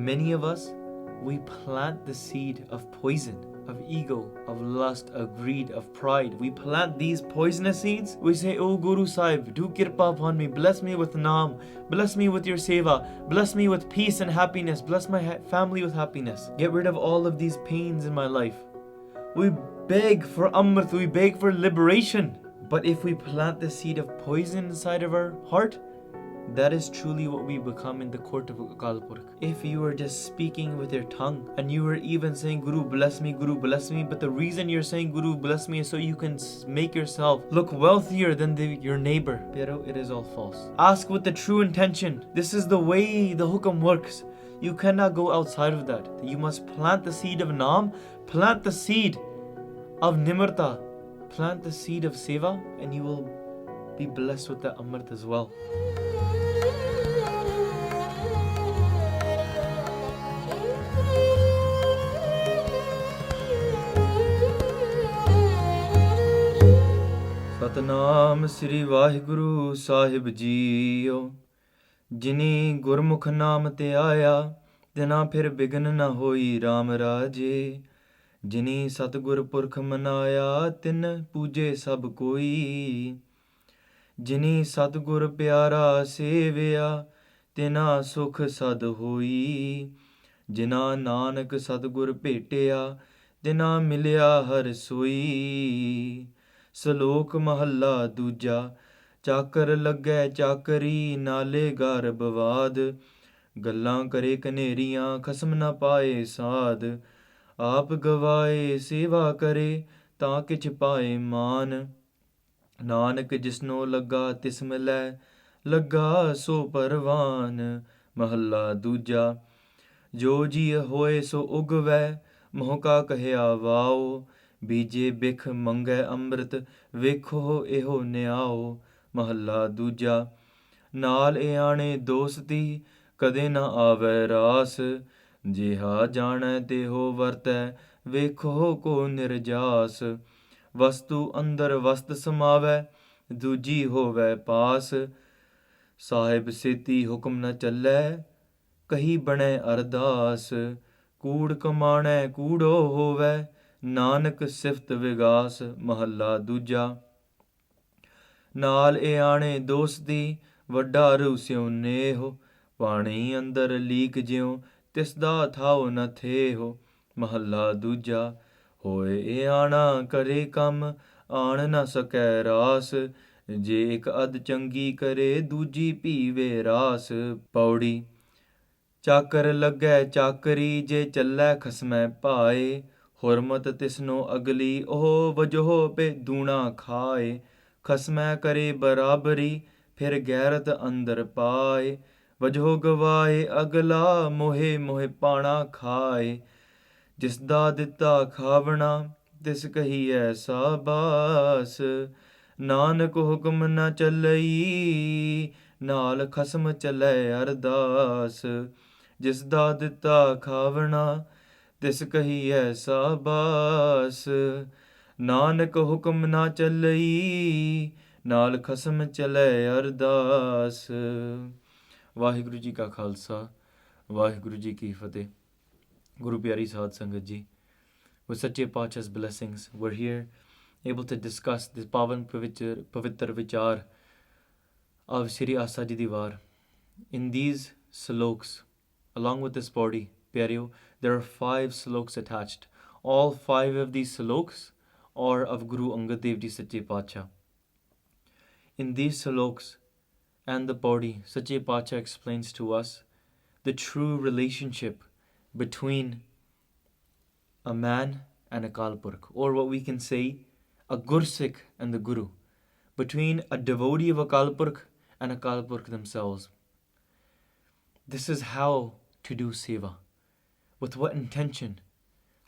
Many of us, we plant the seed of poison, of ego, of lust, of greed, of pride. We plant these poisonous seeds. We say, "Oh Guru Sahib, do kirpa upon me. Bless me with Naam. Bless me with your seva. Bless me with peace and happiness. Bless my family with happiness. Get rid of all of these pains in my life." We beg for Amrit. We beg for liberation. But if we plant the seed of poison inside of our heart, that is truly what we become in the court of Akal Purkh. If you are just speaking with your tongue and you are even saying, "Guru bless me, Guru bless me," but the reason you're saying Guru bless me is so you can make yourself look wealthier than your neighbor, pero it is all false. Ask with the true intention. This is the way the hukam works. You cannot go outside of that. You must plant the seed of Naam, plant the seed of Nimrta, plant the seed of Seva, and you will be blessed with the Amrit as well. Satnam Shri Waheguru Sahib ਜੀਓ। ਜਿਨੀ ਗੁਰਮੁਖ ਨਾਮ ਤੇ ਆਇਆ, ਤਿਨਾ ਫਿਰ begin ਨ ਹੋਈ RAM ਰਾਜੇ। ਜਿਨੀ ਸਤਿਗੁਰ ਪੁਰਖ ਮਨਾਇਆ, ਤਿਨ ਪੂਜੇ ਸਭ ਕੋਈ। ਜਿਨੀ ਸਤਿਗੁਰ ਪਿਆਰਾ ਸੇਵਿਆ, ਤਿਨਾ ਸੁਖ ਸਦ ਹੋਈ। ਜਿਨਾ ਨਾਨਕ ਸਤਿਗੁਰ ਭੇਟਿਆ, ਤਿਨਾ ਮਿਲਿਆ ਹਰ ਸੋਈ। ਸ਼ਲੋਕ ਮਹੱਲਾ ਦੂਜਾ। ਚਾਕਰ ਲੱਗੈ ਚਾਕਰੀ, ਨਾਲੇ ਗਰ ਬਵਾਦ। ਗੱਲਾਂ ਕਰੇ ਕਨੇਰੀਆਂ, ਖਸਮ ਨਾ ਪਾਏ ਸਾਧ। ਆਪ ਗਵਾਏ ਸੇਵਾ ਕਰੇ, ਤਾਂ ਕਿਛ ਪਾਏ ਮਾਨ। ਨਾਨਕ ਜਿਸਨੋ ਲੱਗਾ ਤਿਸ ਮਿਲੈ, ਲੱਗਾ ਸੋ ਪਰਵਾਨ। ਮਹੱਲਾ ਦੂਜਾ। ਜੋ ਜੀ ਹੋਏ ਸੋ ਉਗਵੈ, ਮੋਹ ਕਾ ਕਹਿਆ ਵਾਓ। ਬੀਜੇ ਬਿਖ ਮੰਗੈ ਅੰਮ੍ਰਿਤ, ਵੇਖੋ ਇਹੋ ਨਿਆਓ। ਮਹੱਲਾ ਦੂਜਾ। ਨਾਲ ਇਆਣੇ ਦੋਸਤੀ, ਕਦੇ ਨਾ ਆਵੈ ਰਾਸ। ਜਿਹਾ ਜਾਣੈ ਤਿਹੋ ਵਰਤੈ, ਵੇਖੋ ਕੋ ਨਿਰਜਾਸ। ਵਸਤੂ ਅੰਦਰ ਵਸਤ ਸਮਾਵੈ, ਦੂਜੀ ਹੋਵੈ ਪਾਸ। ਸਾਹਿਬ ਸੇਤੀ ਹੁਕਮ ਨ ਚੱਲੈ, ਕਹੀ ਬਣੈ ਅਰਦਾਸ। ਕੂੜ ਕਮਾਣੈ ਕੂੜੋ ਹੋਵੈ, ਨਾਨਕ ਸਿਫਤ ਵਿਗਾਸ। ਮਹੱਲਾ ਦੂਜਾ। ਨਾਲ ਇਆਣੇ ਦੋਸਤੀ, ਵੱਡਾ ਰੂਸਿਉ ਨੇਹੋ। ਪਾਣੀ ਅੰਦਰ ਲੀਕ ਜਿਉ, ਤਿਸ ਦਾ ਥਾਉ ਨ ਥੇਹੋ। ਮਹੱਲਾ ਦੂਜਾ। ਹੋਏ ਇਆਣਾ ਕਰੇ ਕੰਮ, ਆਣ ਨ ਸਕੈ ਰਾਸ। ਜੇ ਇਕ ਅਧ ਚੰਗੀ ਕਰੇ, ਦੂਜੀ ਪੀਵੇ ਰਾਸ। ਪੌੜੀ। ਚਾਕਰ ਲੱਗੈ ਚਾਕਰੀ, ਜੇ ਚੱਲੈ ਖਸਮੈ ਭਾਏ। ਹੁਰਮਤ ਤਿਸਨੋ ਅਗਲੀ, ਉਹ ਵਜੋਹ ਪੇ ਦੂਣਾ ਖਾਏ। ਖਸਮੈ ਕਰੇ ਬਰਾਬਰੀ, ਫਿਰ ਗੈਰਤ ਅੰਦਰ ਪਾਏ। ਵਜੋਹ ਗਵਾਏ ਅਗਲਾ, ਮੋਹੇ ਮੋਹੇ ਪਾਣਾ ਖਾਏ। ਜਿਸ ਦਾ ਦਿੱਤਾ ਖਾਵਣਾ, ਤਿਸ ਕਹੀਐ ਸਾਬਾਸ। ਨਾਨਕ ਹੁਕਮ ਨ ਚੱਲਈ, ਨਾਲ ਖਸਮ ਚੱਲੈ ਅਰਦਾਸ। ਜਿਸ ਦਾ ਦਿੱਤਾ ਖਾਵਣਾ, ਤਿਸ ਕਹੀਐ ਸਾਬਾਸ। ਨਾਨਕ ਹੁਕਮ ਨਾ ਚੱਲਈ, ਨਾਲ ਖਸਮ ਚੱਲੈ ਅਰਦਾਸ। ਵਾਹਿਗੁਰੂ ਜੀ ਕਾ ਖਾਲਸਾ, ਵਾਹਿਗੁਰੂ ਜੀ ਕੀ ਫਤਿਹ। Guru Pyari Sadh Sangat Ji, with Sache Pacha's blessings, we're here able to discuss this Pavan Pavitra Vichar of Shri Asa Di Vaar. In these sloks, along with this body, Pyareo, there are 5 sloks attached. All 5 of these sloks are of Guru Angad Dev Ji Sache Pacha. In these sloks and the body, Sache Pacha explains to us the true relationship between a man and a Kalpurk, or what we can say a Gursikh and the Guru, between a devotee of a Kalpurk and a Kalpurk themselves. This is how to do seva, with what intention,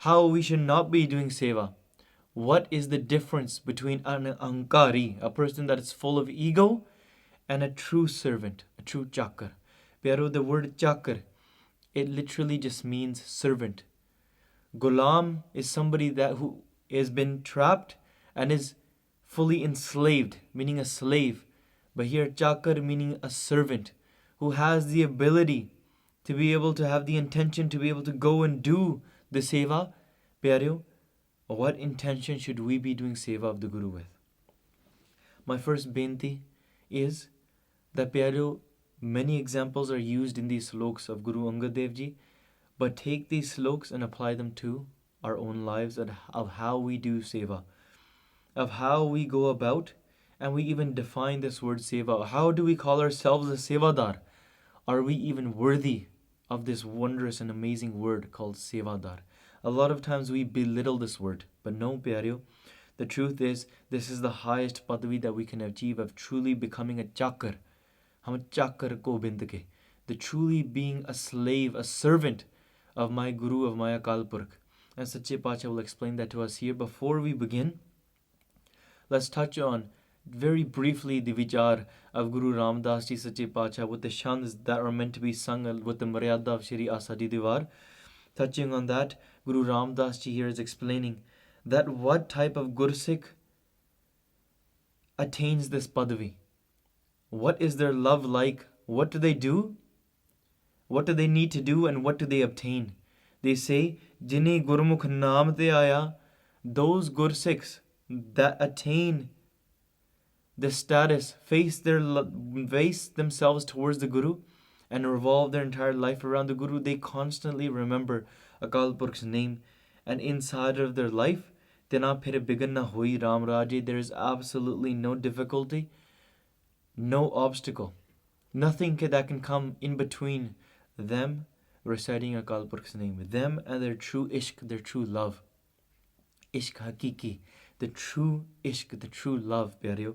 how we should not be doing seva. What is the difference between an ankari, a person that is full of ego, and a true servant, a true chakar? Pero the word chakar, it literally just means servant. Ghulam is somebody who has been trapped and is fully enslaved, meaning a slave. But here chakar meaning a servant who has the ability to be able to have the intention to be able to go and do the seva, pyareo, what intention should we be doing seva of the Guru with? My first benti is that pyareo, many examples are used in these sloks of Guru Angad Dev Ji, but take these sloks and apply them to our own lives of how we do seva, of how we go about, and we even define this word seva. How do we call ourselves a sevadar? Are we even worthy of this wondrous and amazing word called sevadar? A lot of times we belittle this word, but no, pyareo. The truth is, this is the highest padavi that we can achieve of truly becoming a chakar. Hum chakar ko bind ke. The truly being a slave, a servant of my Guru, of my Akal Purkh. And Sache Pacha will explain that to us here. Before we begin, let's touch on very briefly the vichar of Guru Ramdas Ji Sache Pacha with the shands that are meant to be sung with the Maryada of Shri Asa Di Vaar. Touching on that, Guru Ramdas Ji here is explaining that what type of Gursikh attains this padavi. What is their love like? What do they do? What do they need to do, and what do they obtain? They say, Jinee Gurmukh Naam Dhiaaeaa, those Gursikhs that attain the status, face themselves towards the Guru and revolve their entire life around the Guru. They constantly remember Akal Purkh's name, and inside of their life, Tina phir bigan na hui Ram Raje, there is absolutely no difficulty, no obstacle, nothing that can come in between them reciting Akal Purkh's name, them and their true ishq, their true love. Ishq hakiki, the true ishq, the true love, pyareo.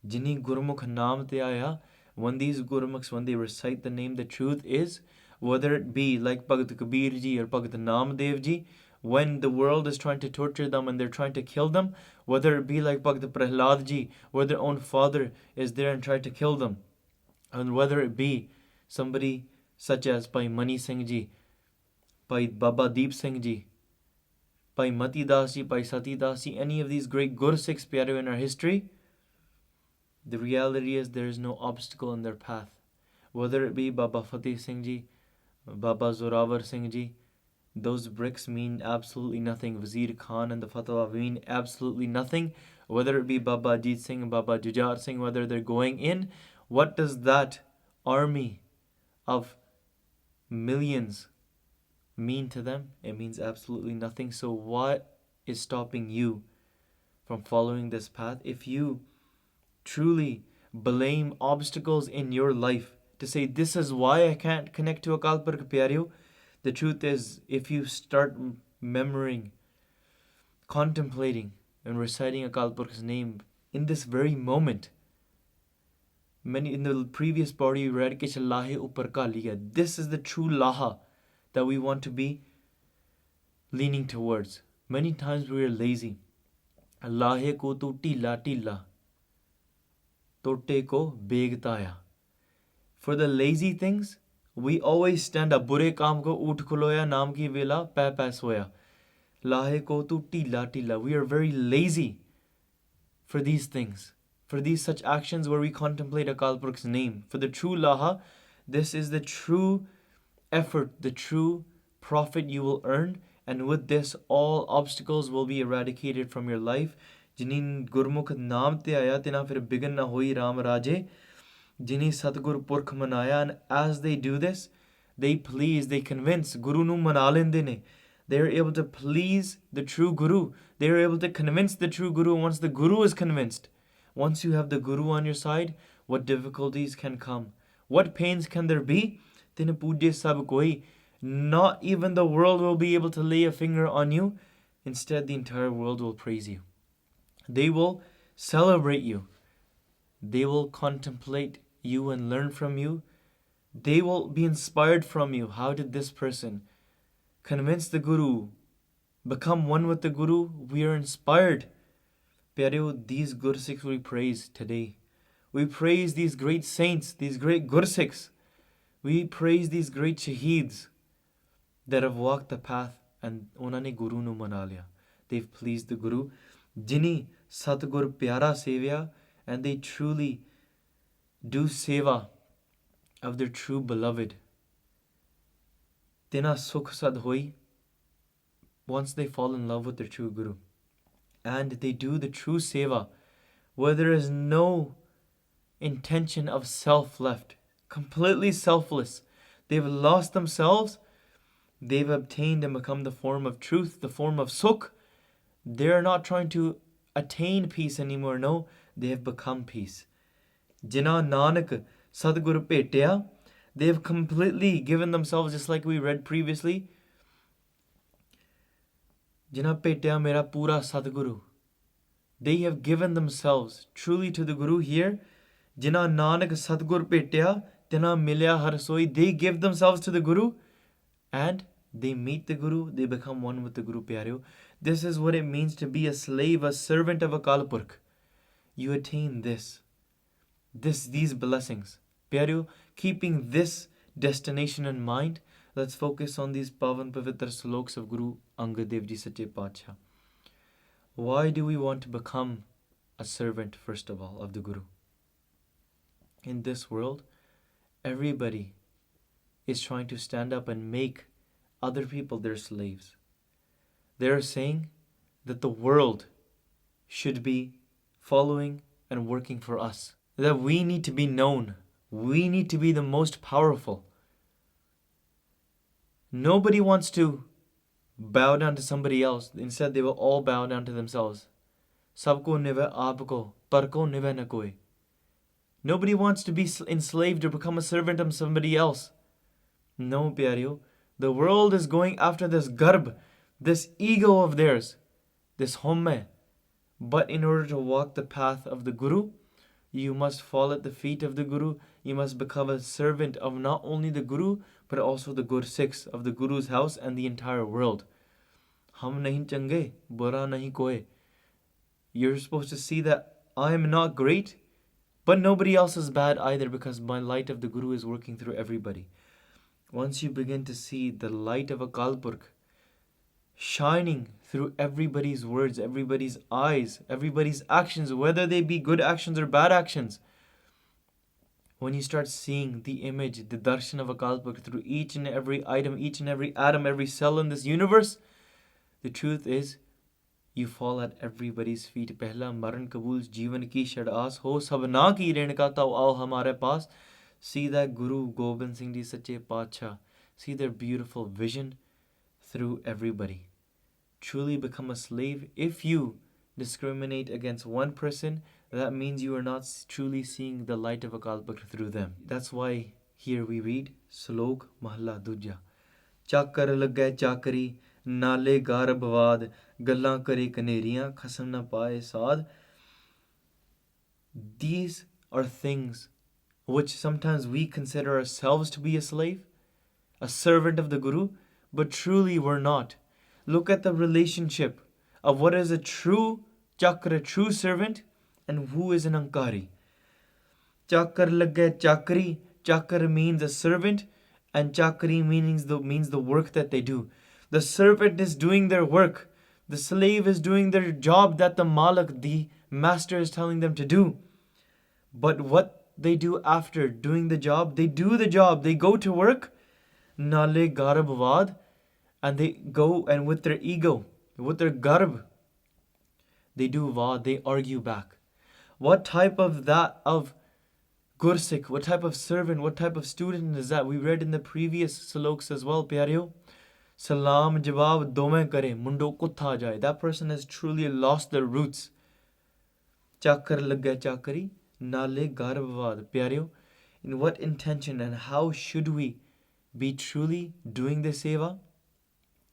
Jinee Gurmukh Naam Dhiaaeaa, when these Gurmukhs, when they recite the name, the truth is, whether it be like Bhagat Kabir Ji or Bhagat Naam Dev Ji, when the world is trying to torture them and they're trying to kill them, whether it be like Bhagat Prahlad Ji, where their own father is there and trying to kill them, and whether it be somebody such as Bhai Mani Singh Ji, Bhai Baba Deep Singh Ji, Bhai Mati Das Ji, Bhai Sati Das Ji, any of these great Gursikhs pyareo in our history, the reality is there is no obstacle in their path. Whether it be Baba Fateh Singh Ji, Baba Zorawar Singh Ji, those bricks mean absolutely nothing. Wazir Khan and the Fatwa mean absolutely nothing. Whether it be Baba Ajit Singh and Baba Jujar Singh, whether they're going in, what does that army of millions mean to them? It means absolutely nothing. So what is stopping you from following this path? If you truly blame obstacles in your life to say, this is why I can't connect to Akal Purkh pyareo, the truth is, if you start remembering, contemplating and reciting Akal Purkh's name in this very moment, many in the previous body we read Kish Lahe Upar Ka Liya. This is the true Laha that we want to be leaning towards. Many times we are lazy. Lahe ko tu tila tila, tote ko begtaya. For the lazy things, we always stand up. Bure kaam ko ut khuloya, naam ki vela peh peh soya. Lahe ko tu tila tila. We are very lazy for these things, for these such actions where we contemplate Akal Purkh's name. For the true Laha, this is the true effort, the true profit you will earn, and with this all obstacles will be eradicated from your life. Jinee Gurmukh Naam Dhiaaeaa, tina fir bigan na hoi Ram Raje. Jinee Satgur Purkh Manaya. And as they do this, they please, they convince Guru nu mana lende ne. They are able to please the true Guru. They are able to convince the true Guru. Once the Guru is convinced, once you have the Guru on your side, what difficulties can come? What pains can there be? Tine puuje sab koi. Not even the world will be able to lay a finger on you. Instead, the entire world will praise you. They will celebrate you. They will contemplate you and learn from you. They will be inspired from you. How did this person convince the Guru, become one with the Guru? We are inspired. Pyareo, these Gursikhs we praise today. We praise these great saints, these great Gursikhs. We praise these great Shaheeds that have walked the path and unhone Guru nu mana liya. They've pleased the Guru. Jinee Satgur Pyara Sevya, and they truly do seva of their true beloved. Tina sukh sad hoi. Once they fall in love with their true Guru and they do the true seva, where there is no intention of self left, completely selfless. They've lost themselves. They've obtained and become the form of truth, the form of sukh. They're not trying to attain peace anymore. No, they have become peace. Jina Nanak Sadguru Petya. They have completely given themselves, just like we read previously. Jina Petya Mera Pura Sadguru. They have given themselves truly to the Guru here. Jina Nanak Sadgur Petya Tina Milya Har Soi. They give themselves to the Guru and they meet the Guru. They become one with the Guru Pyareo. This is what it means to be a slave, a servant of Akal Purkh. You attain these blessings. Pyareo, keeping this destination in mind, let's focus on these Pavan Pavitra Sloks of Guru Angad Dev Ji Sache Paatshah. Why do we want to become a servant, first of all, of the Guru? In this world, everybody is trying to stand up and make other people their slaves. They're saying that the world should be following and working for us. That we need to be known. We need to be the most powerful. Nobody wants to bow down to somebody else. Instead, they will all bow down to themselves. Sabko nive aapko, parko nive na koi. Nobody wants to be enslaved or become a servant of somebody else. No, pyareo. The world is going after this garb, this ego of theirs, this homme. But in order to walk the path of the Guru, you must fall at the feet of the Guru. You must become a servant of not only the Guru, but also the Gursikhs of the Guru's house and the entire world. Hum nahi change, bura nahi koi. You're supposed to see that I am not great, but nobody else is bad either, because my light of the Guru is working through everybody. Once you begin to see the light of Akal Purkh shining through everybody's words, everybody's eyes, everybody's actions, whether they be good actions or bad actions, when you start seeing the image, the darshan of Akal Purkh through each and every item, each and every atom, every cell in this universe, the truth is, you fall at everybody's feet. Pehla maran kabul jeevan ki shadaas ho sabna ki renka tao aao hamare paas. See that Guru Gobind Singh Ji Sache Paatshah. See their beautiful vision through everybody. Truly become a slave. If you discriminate against one person, that means you are not truly seeing the light of Akal Purkh through them. That's why here we read Slok Mahalla Dujja. Chakar lagay chakari, nale garbavad, gallan kare kaneriyan, khasam na paaye saad. These are things which sometimes we consider ourselves to be a slave, a servant of the Guru, but truly we're not. Look at the relationship of what is a true chakra, a true servant, and who is an ankari. Chakar lagay chakri. Chakar means a servant, and chakri means the work that they do. The servant is doing their work. The slave is doing their job that the malak, the master, is telling them to do. But what they do after doing the job, they do the job, they go to work, nale garbavad, and they go and with their ego, with their garb, they do vad, they argue back. What type of Gursikh, what type of servant, what type of student is that? We read in the previous sloks as well, pyareo. Salam jawab dome kare, mundo kutha jaye. That person has truly lost their roots. Chakar lagya chakari, nale garbavad. Pyareo, in what intention and how should we be truly doing the seva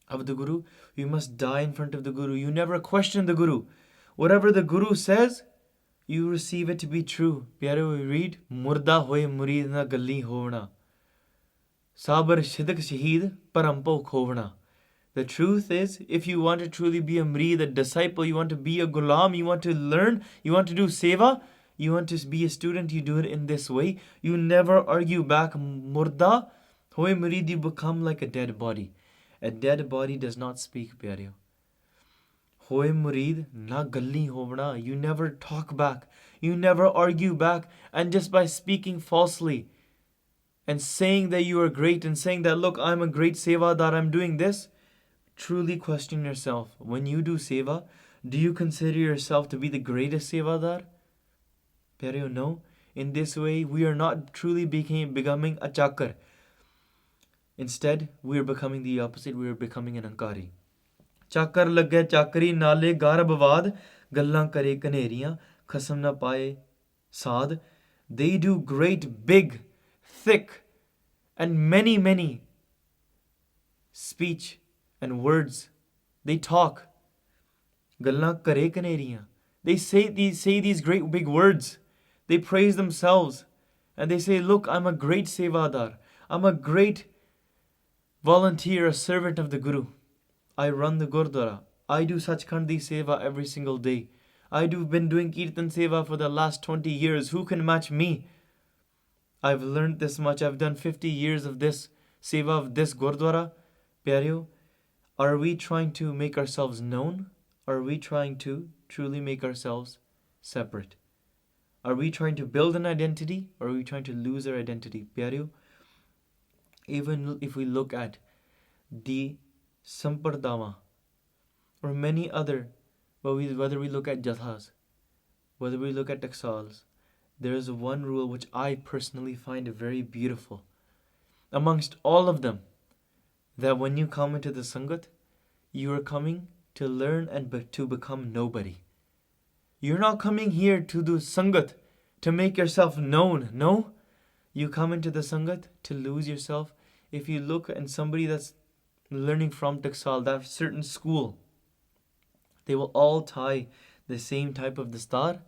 of the Guru? You must die in front of the Guru. You never question the Guru. Whatever the Guru says, you receive it to be true. Pyareo, we read, Murda hoye murid na galli hovna. Sabar shidak shaheed parampo khovna. The truth is, if you want to truly be a murid, a disciple, you want to be a gulam, you want to learn, you want to do seva, you want to be a student, you do it in this way. You never argue back. Murda hoye murid, you become like a dead body. A dead body does not speak, pyareo. Hoye murid na galli hovna. You never talk back. You never argue back. And just by speaking falsely and saying that you are great and saying that, look, I'm a great sevadar, I'm doing this, truly question yourself. When you do seva, do you consider yourself to be the greatest sevadar? Pyareo, no. In this way, we are not truly becoming a chakar. Instead, we are becoming the opposite. We are becoming an ankari. Chakar lagge chakri nale garbavad, gallan kare kaneriyan, khasam na paye saad. They do great, big, thick, and many speech and words. They talk. Gallan kare kaneriyan. They say these great big words. They praise themselves. And they say, look, I'm a great sevadar. I'm a great volunteer, a servant of the Guru. I run the Gurdwara. I do Sachkhandi Seva every single day. I've been doing Kirtan Seva for the last 20 years. Who can match me? I've learned this much. I've done 50 years of this Seva of this Gurdwara. Pyareo, are we trying to make ourselves known? Are we trying to truly make ourselves separate? Are we trying to build an identity, or are we trying to lose our identity? Pyareo, even if we look at the Sampardama or many other, whether we look at Jathas, whether we look at Taksals, there is one rule which I personally find very beautiful. Amongst all of them, that when you come into the Sangat, you are coming to learn and to become nobody. You're not coming here to do Sangat to make yourself known. No, you come into the Sangat to lose yourself. If you look at somebody that's learning from Taksal, that certain school, they will all tie the same type of dastar,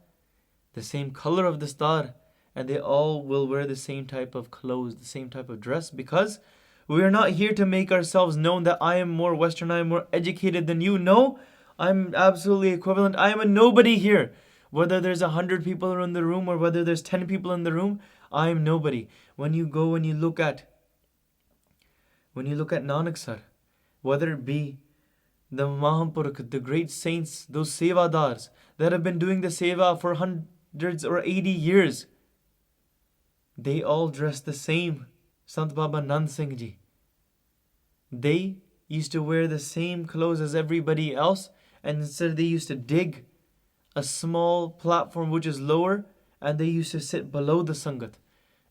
the same color of dastar, and they all will wear the same type of clothes, the same type of dress, because we are not here to make ourselves known that I am more Western, I am more educated than you. No, I'm absolutely equivalent. I am a nobody here. Whether there's 100 people in the room or whether there's 10 people in the room, I am nobody. When you go and you look at Nanak Sar, whether it be the Mahampurukh, the great saints, those sevadars that have been doing the seva for hundreds or 80 years, they all dress the same. Sant Baba Nand Singh Ji, they used to wear the same clothes as everybody else, and instead they used to dig a small platform which is lower, and they used to sit below the Sangat.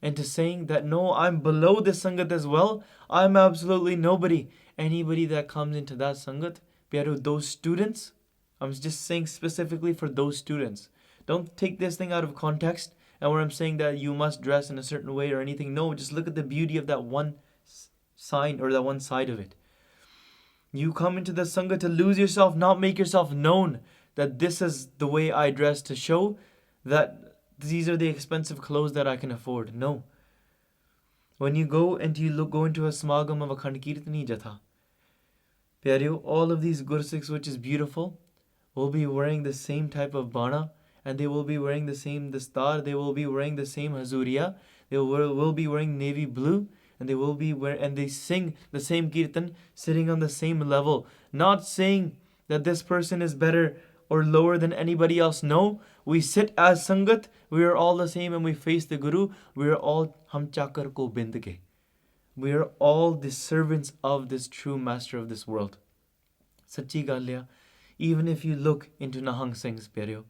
And to saying that, no, I'm below the Sangat as well, I'm absolutely nobody. Anybody that comes into that Sangat, Pyareo, those students, I'm just saying specifically for those students. Don't take this thing out of context and where I'm saying that you must dress in a certain way or anything. No, just look at the beauty of that one sign or that one side of it. You come into the Sangha to lose yourself, not make yourself known that this is the way I dress, to show that these are the expensive clothes that I can afford. No. When you go and go into a smagam of a Akhand Kirtani Jatha, Pyareo, all of these Gursikhs, which is beautiful, will be wearing the same type of bana, and they will be wearing the same dastar, they will be wearing the same hazuriya, they will be wearing navy blue, and they sing the same kirtan, sitting on the same level, not saying that this person is better or lower than anybody else. No, we sit as Sangat, we are all the same, and we face the Guru. We are all Ham Chakar Ko Bindge. We are all the servants of this true master of this world. Sachi Galya, even if you look into Nahang Singh's Pyareo,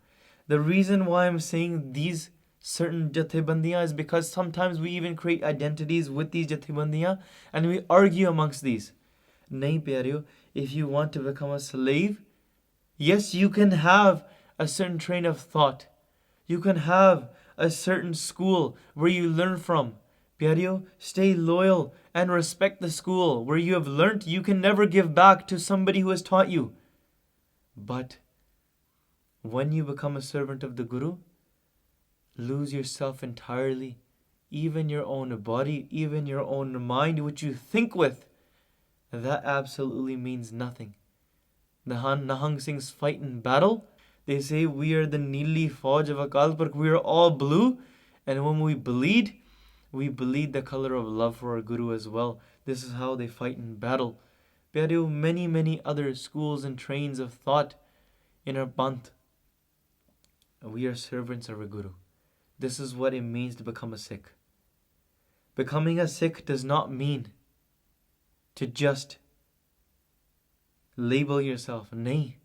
the reason why I'm saying these certain Jathebandiyan is because sometimes we even create identities with these Jathebandiyan and we argue amongst these. Nahi Pyareo, if you want to become a slave, yes, you can have a certain train of thought. You can have a certain school where you learn from. Pyareo, stay loyal and respect the school where you have learnt. You can never give back to somebody who has taught you. But when you become a servant of the Guru, lose yourself entirely. Even your own body, even your own mind, which you think with, that absolutely means nothing. Nahang Singh's fight in battle, they say we are the Neeli Fauj of Akal Purkh. We are all blue, and when we bleed the color of love for our Guru as well. This is how they fight in battle. Pyareo, many other schools and trains of thought in our Panth. We are servants of our Guru. This is what it means to become a Sikh. Becoming a Sikh does not mean to just label yourself. Nahi.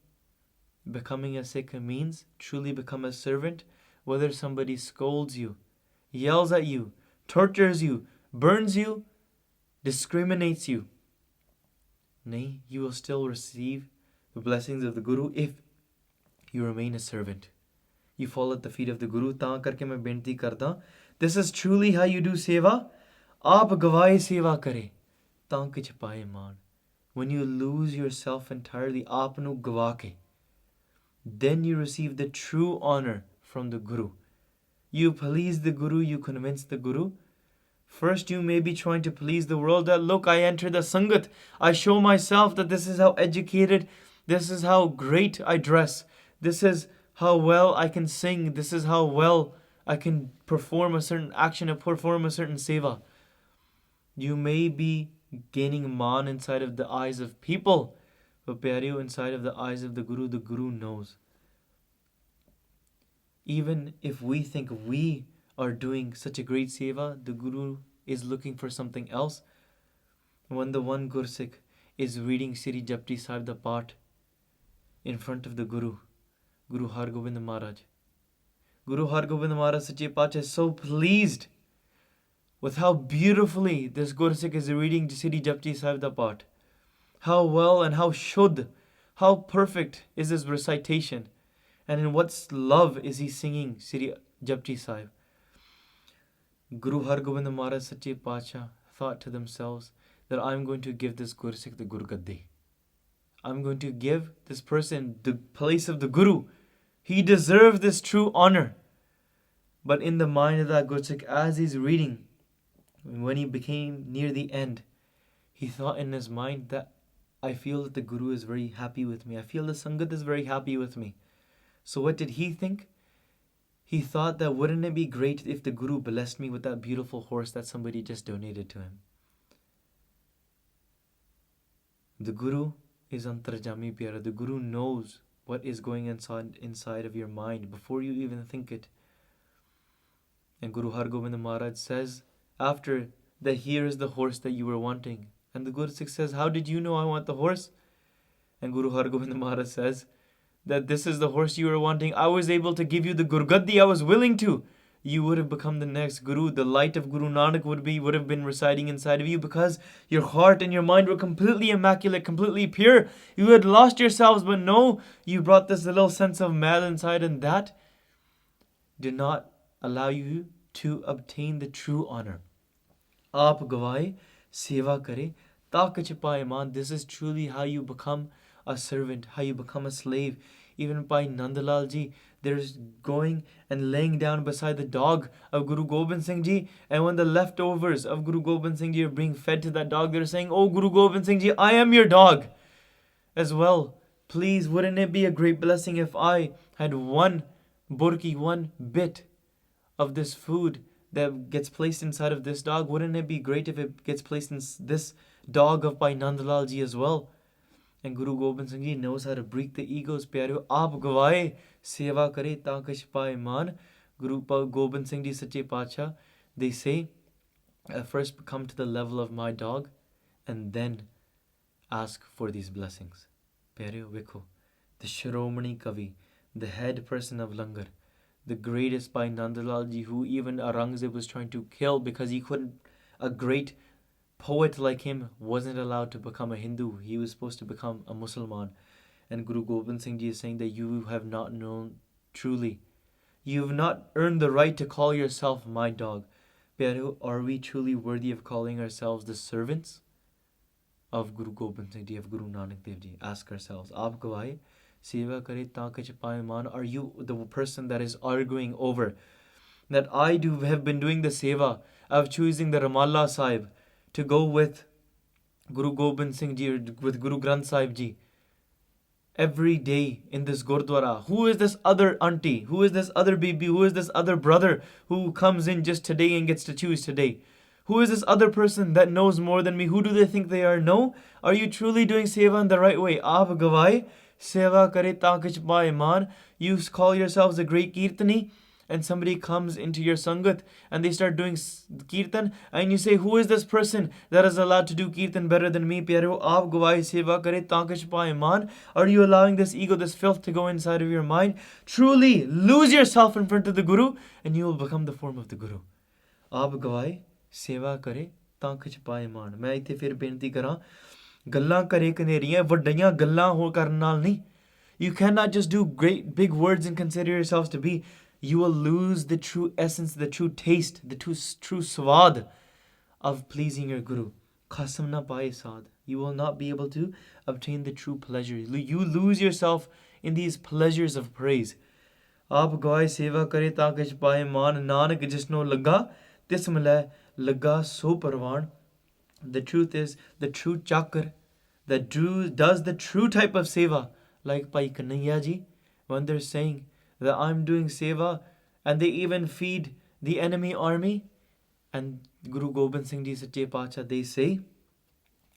Becoming a Sikh means truly become a servant, whether somebody scolds you, yells at you, tortures you, burns you, discriminates you. Nahi, you will still receive the blessings of the Guru if you remain a servant. You fall at the feet of the Guru. ਤਾਂ ਕਰਕੇ ਮੈਂ ਬੇਨਤੀ ਕਰਦਾ, this is truly how you do seva. ਆਪ ਗਵਾਏ ਸੇਵਾ ਕਰੇ ਤਾਂ ਕਿਛ ਪਾਏ ਮਾਨ. When you lose yourself entirely, ਆਪ ਨੂੰ ਗਵਾ ਕੇ, then you receive the true honor from the Guru. You please the Guru, you convince the Guru. First, you may be trying to please the world that, look, I enter the Sangat. I show myself that this is how educated, this is how great I dress, this is how well I can sing, this is how well I can perform a certain action and perform a certain seva. You may be gaining maan inside of the eyes of people, but pyareo, inside of the eyes of the Guru knows. Even if we think we are doing such a great seva, the Guru is looking for something else. When the one Gursikh is reading Sri Japji Sahib the Path in front of the Guru Hargobind Maharaj, Guru Hargobind Maharaj Sache Pacha is so pleased with how beautifully this Gursikh is reading Sri Japji Sahib the Path. How well and how shuddh, how perfect is his recitation, and in what love is he singing Sri Japji Sahib. Guru Hargobind Maharaj Sache Pacha thought to themselves that I'm going to give this Gursikh the Gurgaddi. I'm going to give this person the place of the Guru. He deserves this true honor. But in the mind of that Gursikh, as he's reading, when he became near the end, he thought in his mind that I feel that the Guru is very happy with me. I feel the Sangat is very happy with me. So what did he think? He thought that wouldn't it be great if the Guru blessed me with that beautiful horse that somebody just donated to him. The Guru is antarjami pyara. The Guru knows what is going inside of your mind before you even think it. And Guru Hargobind Maharaj says, after that, here is the horse that you were wanting. And the Gursikh says, how did you know I want the horse? And Guru Hargobind Maharaj says, that this is the horse you were wanting. I was able to give you the Gurgaddi. I was willing to. You would have become the next Guru. The light of Guru Nanak would have been residing inside of you, because your heart and your mind were completely immaculate, completely pure. You had lost yourselves, but no, you brought this little sense of mal inside, and that did not allow you to obtain the true honor. Aap gawai, seva kare, ta kach paaye maan. This is truly how you become a servant, how you become a slave. Even by Nandalal Ji, there's going and laying down beside the dog of Guru Gobind Singh Ji, and when the leftovers of Guru Gobind Singh Ji are being fed to that dog, they're saying, oh Guru Gobind Singh Ji, I am your dog as well. Please, wouldn't it be a great blessing if I had one burki, one bit of this food that gets placed inside of this dog? Wouldn't it be great if it gets placed in this dog of Bhai Nandalal Ji as well? And Guru Gobind Singh Ji knows how to break the egos. Pyareo, aap gwaye, seva kare, ta kash paaye maan. Guru Gobind Singh Ji Sache Pacha, they say, first come to the level of my dog and then ask for these blessings. Pyareo, vikho, the Shiromani Kavi, the head person of Langar, the greatest Bhai Nandalal Ji, who even Aurangzeb was trying to kill because he couldn't, a great poet like him wasn't allowed to become a Hindu. He was supposed to become a Muslim. And Guru Gobind Singh Ji is saying that you have not known truly. You have not earned the right to call yourself my dog. Pyareo, are we truly worthy of calling ourselves the servants of Guru Gobind Singh Ji, of Guru Nanak Dev Ji? Ask ourselves, aap gwaye, seva kare, ta kach paaye maan. Are you the person that is arguing over that I have been doing the seva of choosing the Ramallah Sahib to go with Guru Gobind Singh Ji or with Guru Granth Sahib Ji every day in this Gurdwara? Who is this other auntie? Who is this other bibi? Who is this other brother who comes in just today and gets to choose today? Who is this other person that knows more than me? Who do they think they are? No. Are you truly doing seva in the right way? Aap gawai, seva kare ta kach paaye maan. You call yourselves a great kirtani, and somebody comes into your sangat and they start doing kirtan, and you say, who is this person that is allowed to do kirtan better than me? Pyareo, aap gawai seva kare taanke chpaye maan. Are you allowing this ego, this filth to go inside of your mind? Truly lose yourself in front of the Guru and you will become the form of the Guru. Aap gawai seva kare taanke chpaye maan. मैं इत्थे फिर बेनती करा, गल्लां करे कनेरियां वड्डियां गल्लां हो करन नाल नहीं. You cannot just do great big words and consider yourselves to be. You will lose the true essence, the true taste, the true swad of pleasing your Guru. Khasam na paaye saad. You will not be able to obtain the true pleasure. You lose yourself in these pleasures of praise. Aap gawai seva kare taakich paaye maan, nanak jisno laga tis milay laga so parwan. The truth is, the true chakra that does the true type of seva, like Bhai Kanhaiya Ji, when they're saying that I'm doing seva, and they even feed the enemy army, and Guru Gobind Singh Ji Sache Pacha, they say,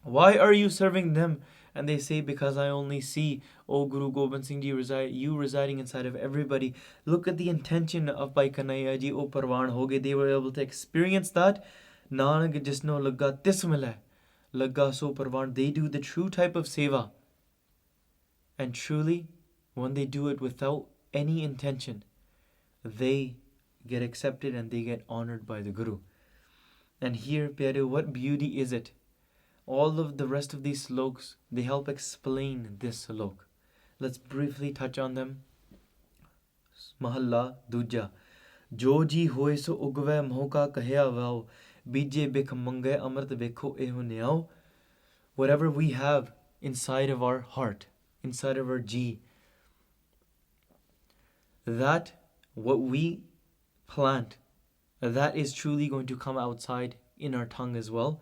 why are you serving them? And they say, because I only see, oh Guru Gobind Singh Ji, you residing inside of everybody. Look at the intention of Bhai Kanhaiya Ji, oh Parwan Hoge. They were able to experience that. Nanak jisno laga tis milay laga so parwan. They do the true type of seva. And truly, when they do it without any intention, they get accepted and they get honored by the Guru. And here, Pyare, what beauty is it? All of the rest of these sloks, they help explain this slok. Let's briefly touch on them. Mahalla Duja. Jo ji hoye so ugve moka kahya vao. Bije bik mange amrit vekho eho nyao. Whatever we have inside of our heart, inside of our ji, that what we plant, that is truly going to come outside in our tongue as well.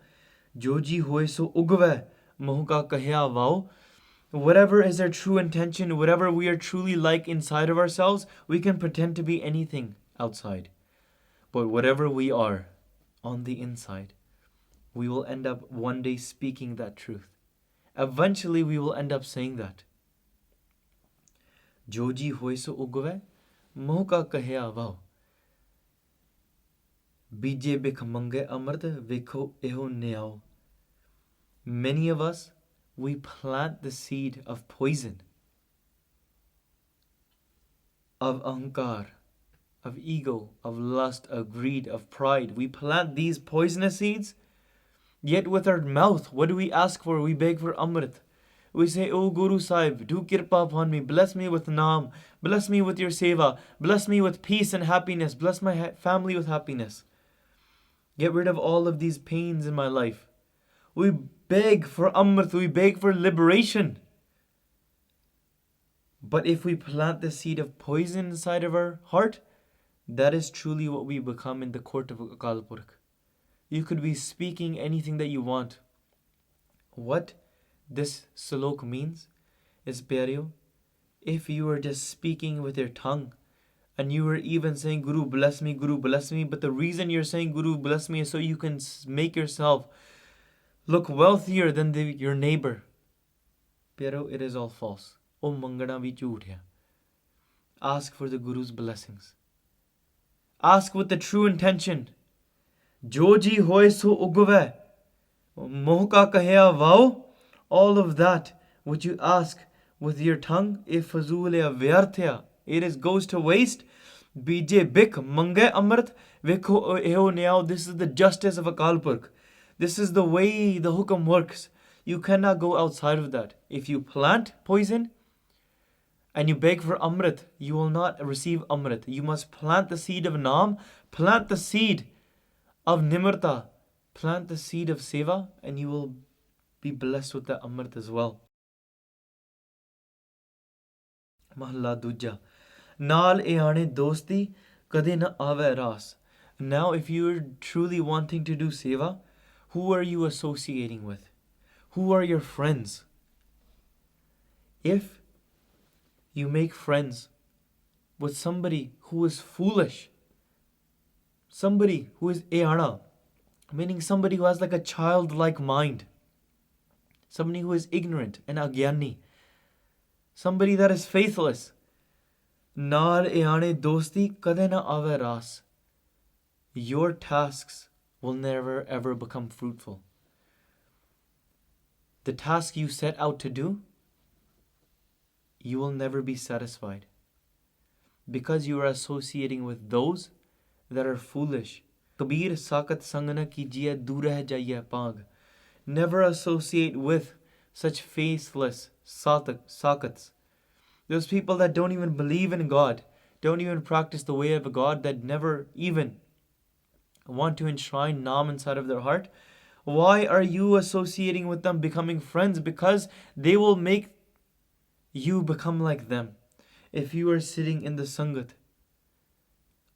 Joji hoye so ugve mohuka kahya vao. Whatever is our true intention, whatever we are truly like inside of ourselves, we can pretend to be anything outside. But whatever we are on the inside, we will end up one day speaking that truth. Eventually we will end up saying that. Joji hoye so ugve mohuka kahya vao. Bije bik mange amrit vekho eho nyao. Many of us, we plant the seed of poison, of ahankar, of ego, of lust, of greed, of pride. We plant these poisonous seeds, yet with our mouth, what do we ask for? We beg for amrit. We say, oh Guru Sahib, do kirpa upon me, bless me with Naam, bless me with your seva, bless me with peace and happiness, bless my family with happiness. Get rid of all of these pains in my life. We beg for amrit, we beg for liberation. But if we plant the seed of poison inside of our heart, that is truly what we become in the court of Akal Purkh. You could be speaking anything that you want. What this slok means is, Pyareo, if you are just speaking with your tongue, and you were even saying, Guru bless me, but the reason you're saying Guru bless me is so you can make yourself look wealthier than your neighbor. Pyareo, it is all false. Oh mangana vi jhoot hai. Ask for the Guru's blessings. Ask with the true intention. Joji hoy so ugve mohka kahya vao. All of that which you ask with your tongue, if fazul vyarthya, it goes to waste. Bije bik mange amrit vekho eho nyao. This is the justice of Akal Purkh. This is the way the hukam works. You cannot go outside of that. If you plant poison and you beg for amrit, you will not receive amrit. You must plant the seed of Naam, plant the seed of Nimarta, plant the seed of Seva, and you will be blessed with the amrit as well. Mahalla Duja. Naal eane dosti kade na ave ras. Now if you are truly wanting to do Seva, who are you associating with? Who are your friends? If you make friends with somebody who is foolish, somebody who is eana, meaning somebody who has like a childlike mind, somebody who is ignorant and agyani, somebody that is faithless, Naal iane dosti kade na ave ras. Your tasks will never ever become fruitful. The task you set out to do, you will never be satisfied. Because you are associating with those that are foolish. Kabir sakat sangana kijiye dureh jaiye pang. Never associate with such faithless sakats. Those people that don't even believe in God, don't even practice the way of God, that never even want to enshrine Naam inside of their heart. Why are you associating with them, becoming friends? Because they will make you become like them. If you are sitting in the sangat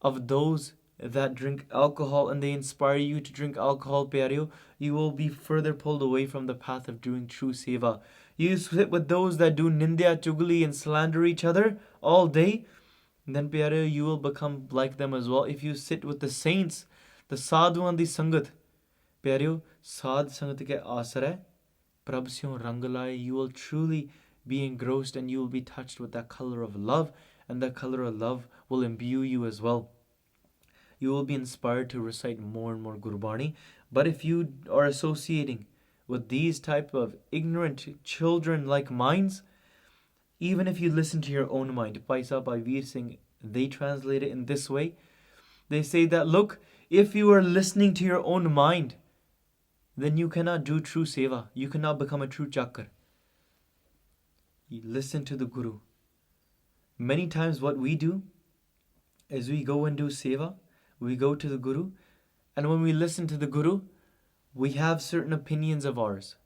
of those that drink alcohol and they inspire you to drink alcohol, pyareo, you will be further pulled away from the path of doing true seva. You sit with those that do nindya, chugli and slander each other all day, then pyareo, you will become like them as well. If you sit with the saints, the sadhu and the sangat, pyareo, sad sangat ke asar hai, prabh syon rang laye, you will truly be engrossed and you will be touched with that color of love, and that color of love will imbue you as well. You will be inspired to recite more and more Gurbani. But if you are associating with these type of ignorant children-like minds, even if you listen to your own mind, Paisa by Veer Singh, they translate it in this way. They say that, look, if you are listening to your own mind, then you cannot do true seva. You cannot become a true chakar. You listen to the Guru. Many times what we do is we go and do seva, we go to the Guru, and when we listen to the Guru, we have certain opinions of ours.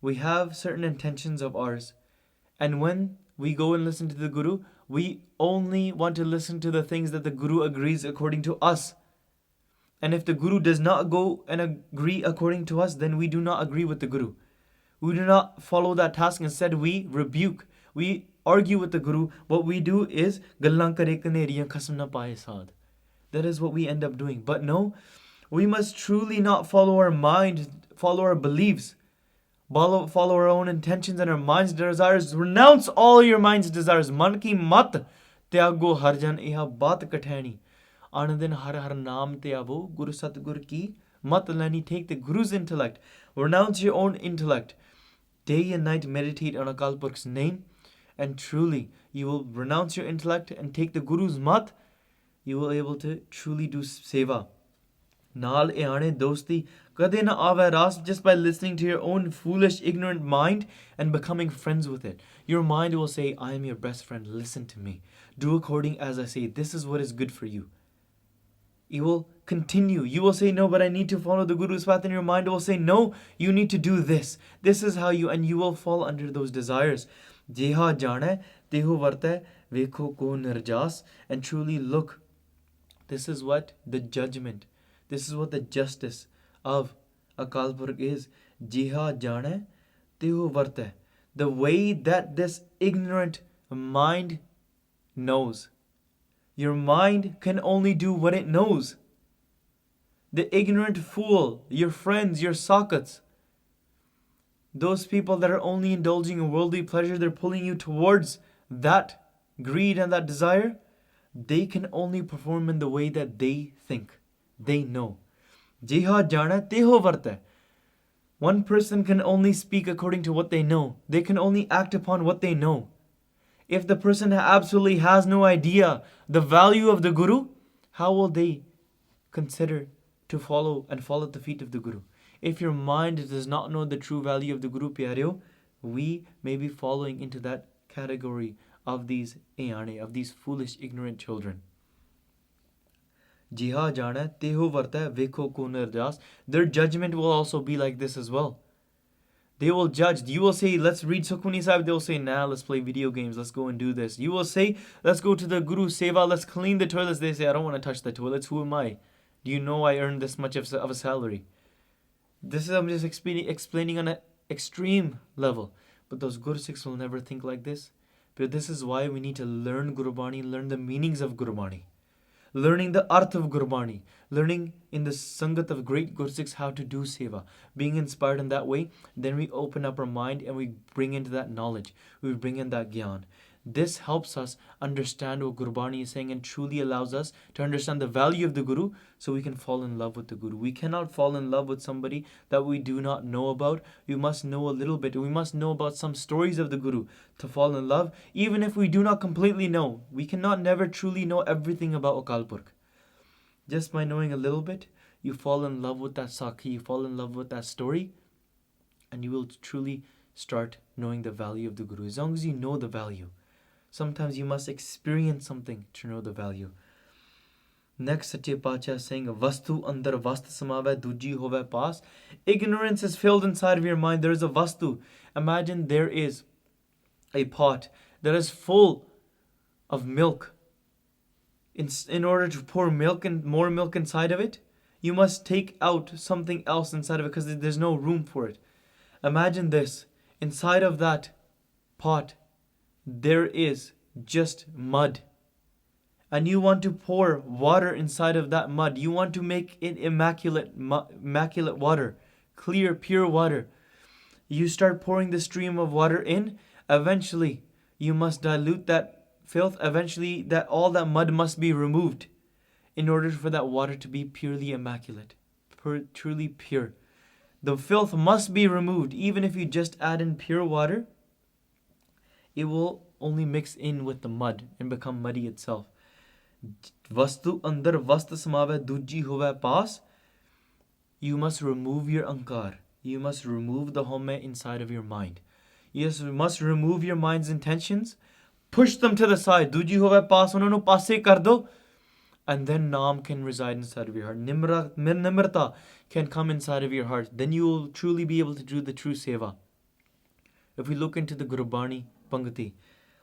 We have certain intentions of ours. And when we go and listen to the Guru, we only want to listen to the things that the Guru agrees according to us. And if the Guru does not go and agree according to us, then we do not agree with the Guru. We do not follow that task. Instead, we rebuke. We argue with the Guru. What we do is gallan kare kaneriyan khasam na paaye saad. That is what we end up doing. But no, we must truly not follow our mind, follow our beliefs, follow our own intentions and our mind's desires. Renounce all your mind's desires. Man ki mat tyago harjan iha baat kathani. Anandin har har naam tyavo Guru Satgur ki mat lani. Take the Guru's intellect. Renounce your own intellect. Day and night meditate on Akal Purukh's name, and truly you will renounce your intellect and take the Guru's mat. You will be able to truly do seva. Naal iane dosti kade na aave ras, just by listening to your own foolish, ignorant mind and becoming friends with it. Your mind will say, I am your best friend, listen to me. Do according as I say. This is what is good for you. You will continue. You will say, no, but I need to follow the Guru's path. And your mind will say, no, you need to do this. This is how you, and you will fall under those desires. Jeha jane, teho varte, vekho ko nirjas. And truly look, this is what the judgment, this is what the justice of Akal Purukh is. Jeha jane, teho varte. The way that this ignorant mind knows. Your mind can only do what it knows. The ignorant fool, your friends, your sakats, those people that are only indulging in worldly pleasure, they're pulling you towards that greed and that desire. They can only perform in the way that they think, they know. Jeha jana teho varte. One person can only speak according to what they know. They can only act upon what they know. If the person absolutely has no idea the value of the Guru, how will they consider to follow and fall at the feet of the Guru? If your mind does not know the true value of the Guru, pyareo, we may be following into that category of these ayane, of these foolish, ignorant children. Jiha jana teho varta vekho ko nirjas. Their judgment will also be like this as well. They will judge. You will say, let's read Sukhmani Sahib. They will say, nah, let's play video games. Let's go and do this. You will say, let's go to the Guru Seva. Let's clean the toilets. They say, I don't want to touch the toilets. Who am I? Do you know I earn this much of a salary? This is, I'm just explaining on an extreme level. But those Guru Sikhs will never think like this. But this is why we need to learn Gurbani, learn the meanings of Gurbani. Learning the art of Gurbani, learning in the Sangat of great Guru Sikhs how to do seva, being inspired in that way, then we open up our mind and we bring into that knowledge, we bring in that gyan. This helps us understand what Gurbani is saying and truly allows us to understand the value of the Guru so we can fall in love with the Guru. We cannot fall in love with somebody that we do not know about. We must know a little bit. We must know about some stories of the Guru to fall in love. Even if we do not completely know, we cannot never truly know everything about Akal Purkh. Just by knowing a little bit, you fall in love with that Sakhi, you fall in love with that story, and you will truly start knowing the value of the Guru. As long as you know the value. Sometimes you must experience something to know the value. Next, Sache Pacha is saying, Vastu andar vast samave duji hove pas. Ignorance is filled inside of your mind. There is a vastu. Imagine there is a pot that is full of milk. In order to pour milk and more milk inside of it, you must take out something else inside of it because there's no room for it. Imagine this. Inside of that pot, there is just mud. And you want to pour water inside of that mud. You want to make it immaculate water, clear, pure water. You start pouring the stream of water in. Eventually, you must dilute that filth. Eventually, all that mud must be removed in order for that water to be purely immaculate, truly pure. The filth must be removed. Even if you just add in pure water, it will only mix in with the mud and become muddy itself. Vastu andar vast samave duji hove pas. You must remove your ankar. You must remove the home inside of your mind. You must remove your mind's intentions. Push them to the side. Duji hove pas, unhanu passe kar do. And then Naam can reside inside of your heart. Nimrata can come inside of your heart. Then you will truly be able to do the true seva. If we look into the Gurbani Pangati,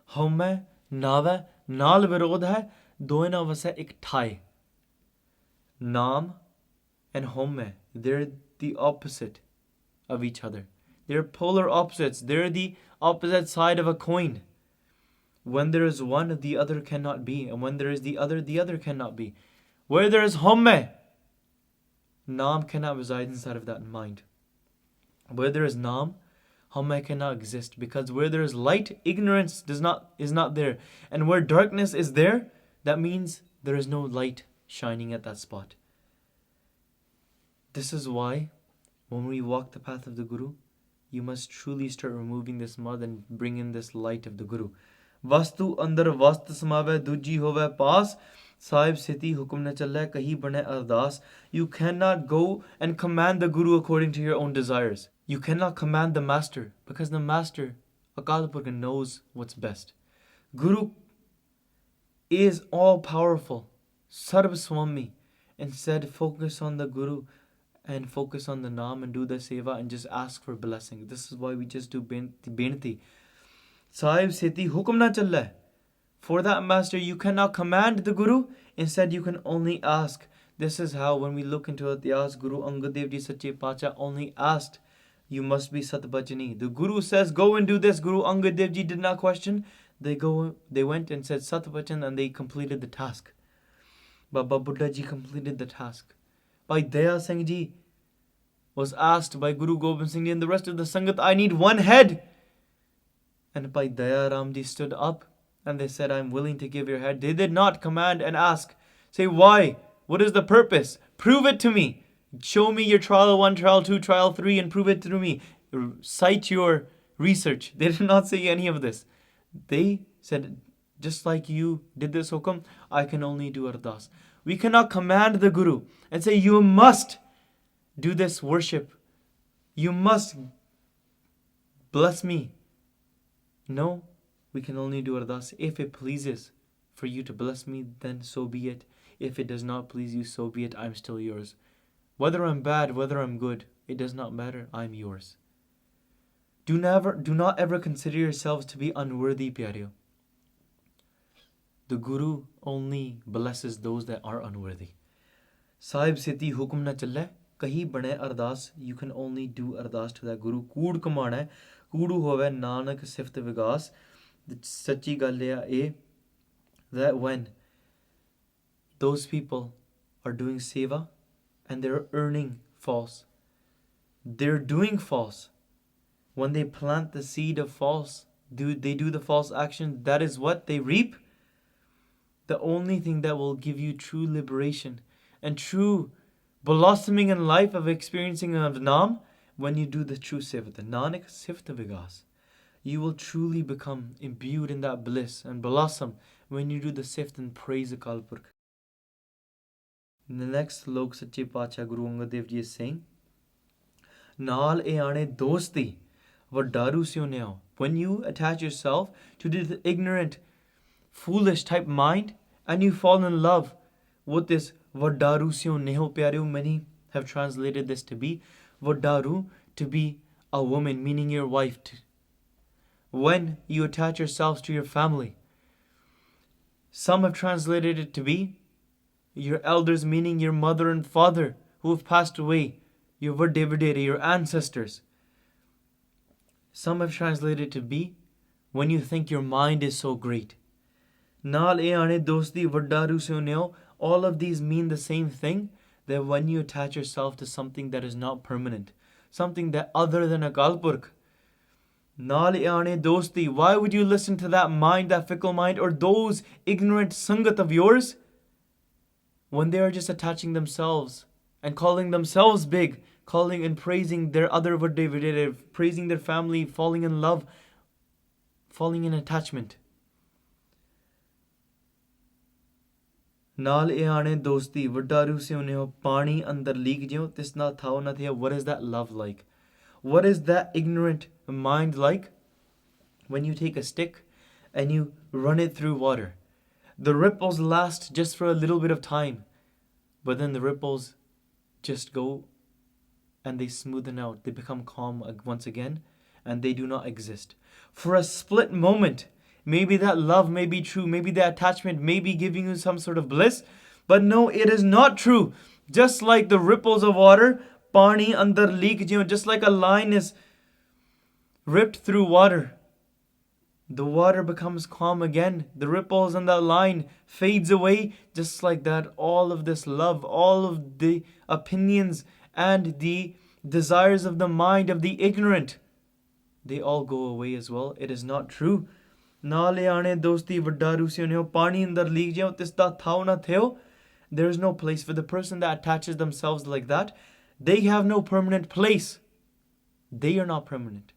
Home, Nava, Nal Virod hai, Doina vase ik thai. Naam and Home, they're the opposite of each other. They're polar opposites. They're the opposite side of a coin. When there is one, the other cannot be. And when there is the other cannot be. Where there is Homme, Naam cannot reside inside of that mind. Where there is Naam, Homme cannot exist. Because where there is light, ignorance is not there. And where darkness is there, that means there is no light shining at that spot. This is why when we walk the path of the Guru, you must truly start removing this mud and bring in this light of the Guru. Vastu andar vast samave duji hove pas. Sahib siti hukum na challe kahi bane ardas. You cannot go and command the Guru according to your own desires. You cannot command the Master because the Master, Akal Purkh, knows what's best. Guru is all powerful, Sarv Swami. Instead, focus on the Guru and focus on the Naam and do the seva and just ask for blessing. This is why we just do Binti. Sahib Seti Hukum na challe. For that Master, you cannot command the Guru. Instead, you can only ask. This is how, when we look into Ityas, Guru Angad Dev Ji Sache Pacha only asked, you must be Satbachani. The Guru says, go and do this. Guru Angad Dev Ji did not question. They went and said Satbachan and they completed the task. Baba Buddha Ji completed the task. Bhai Daya Singh Ji was asked by Guru Gobind Singh Ji and the rest of the Sangat, I need one head. And Bhai Daya Ram Ji stood up and they said, I'm willing to give your head. They did not command and ask. Say, why? What is the purpose? Prove it to me. Show me your trial 1, trial 2, trial 3 and prove it to me. Cite your research. They did not say any of this. They said, just like you did this hukum, I can only do ardas. We cannot command the Guru and say, you must do this worship. You must bless me. No, we can only do ardas. If it pleases for you to bless me, then so be it. If it does not please you, so be it. I'm still yours. Whether I'm bad, whether I'm good, it does not matter. I'm yours. Do not ever consider yourselves to be unworthy, Pyareo. The Guru only blesses those that are unworthy. Sahib Siti Hukum na challe, kahi bane ardas. You can only do ardas to that Guru. Kood kamana, Kudu hove Nanak sift vigas. The sachi gal e that when those people are doing seva and they're earning false, they're doing false. When they plant the seed of false, they do the false action, that is what they reap. The only thing that will give you true liberation and true blossoming in life of experiencing of Naam, when you do the true sift, the Nanak sift vigas, you will truly become imbued in that bliss and blossom when you do the sift and praise the Akal Purkh. In the next slok, Sache Pacha Guru Angad Dev Ji is saying, Naal e aane dosti vadaru syo neo. When you attach yourself to the ignorant, foolish type mind and you fall in love with this vadaru syo neho pyareo, many have translated this to be vadaru, to be a woman, meaning your wife. When you attach yourselves to your family, some have translated it to be your elders, meaning your mother and father who have passed away, your vadevadere, your ancestors. Some have translated it to be when you think your mind is so great. Naal e aane dosti vadaru se neo. All of these mean the same thing, that when you attach yourself to something that is not permanent, something that other than Akal Purkh. Naal e aane dosti. Why would you listen to that mind, that fickle mind, or those ignorant sangat of yours, when they are just attaching themselves and calling themselves big, calling and praising their other vadevadere, praising their family, falling in love, falling in attachment. Naal e aane dosti vadaru se uneo pani andar leak jeo tisna thao na thea. What is that love like? What is that ignorant mind like? When you take a stick and you run it through water, the ripples last just for a little bit of time, but then the ripples just go and they smoothen out. They become calm once again and they do not exist. For a split moment, maybe that love may be true, maybe that attachment may be giving you some sort of bliss, but no, it is not true. Just like the ripples of water, pani andar leak jeo, just like a line is ripped through water, the water becomes calm again. The ripples on that line fades away. Just like that, all of this love, all of the opinions and the desires of the mind of the ignorant, they all go away as well. It is not true. Naale aane dosti vadaru se neo pani andar leak jeo tisda thao na theo. There is no place for the person that attaches themselves like that. They have no permanent place. They are not permanent.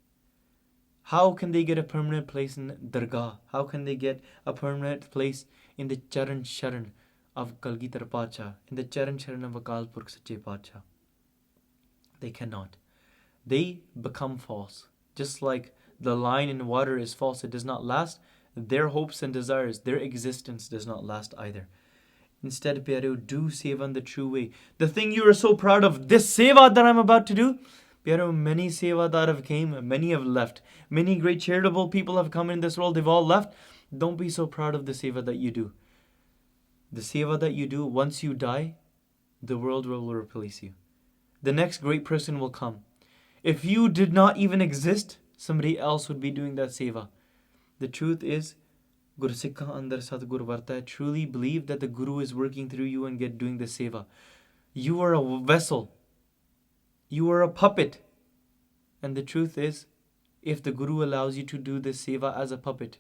How can they get a permanent place in Dargah? How can they get a permanent place in the Charan Sharan of Kalgitar Pacha, in the Charan Sharan of Akal Purkh Sache Pacha? They cannot. They become false. Just like the line in water is false, it does not last. Their hopes and desires, their existence does not last either. Instead, Pyareo, do seva in the true way. The thing you are so proud of, this seva that I'm about to do, Pyareo, many sevadar have came, many have left. Many great charitable people have come in this world, they've all left. Don't be so proud of the seva that you do. The seva that you do, once you die, the world will replace you. The next great person will come. If you did not even exist, somebody else would be doing that seva. The truth is, Gursikha andar Sadgur Varta, truly believe that the Guru is working through you and doing the seva. You are a vessel. You are a puppet. And the truth is, if the Guru allows you to do this seva as a puppet,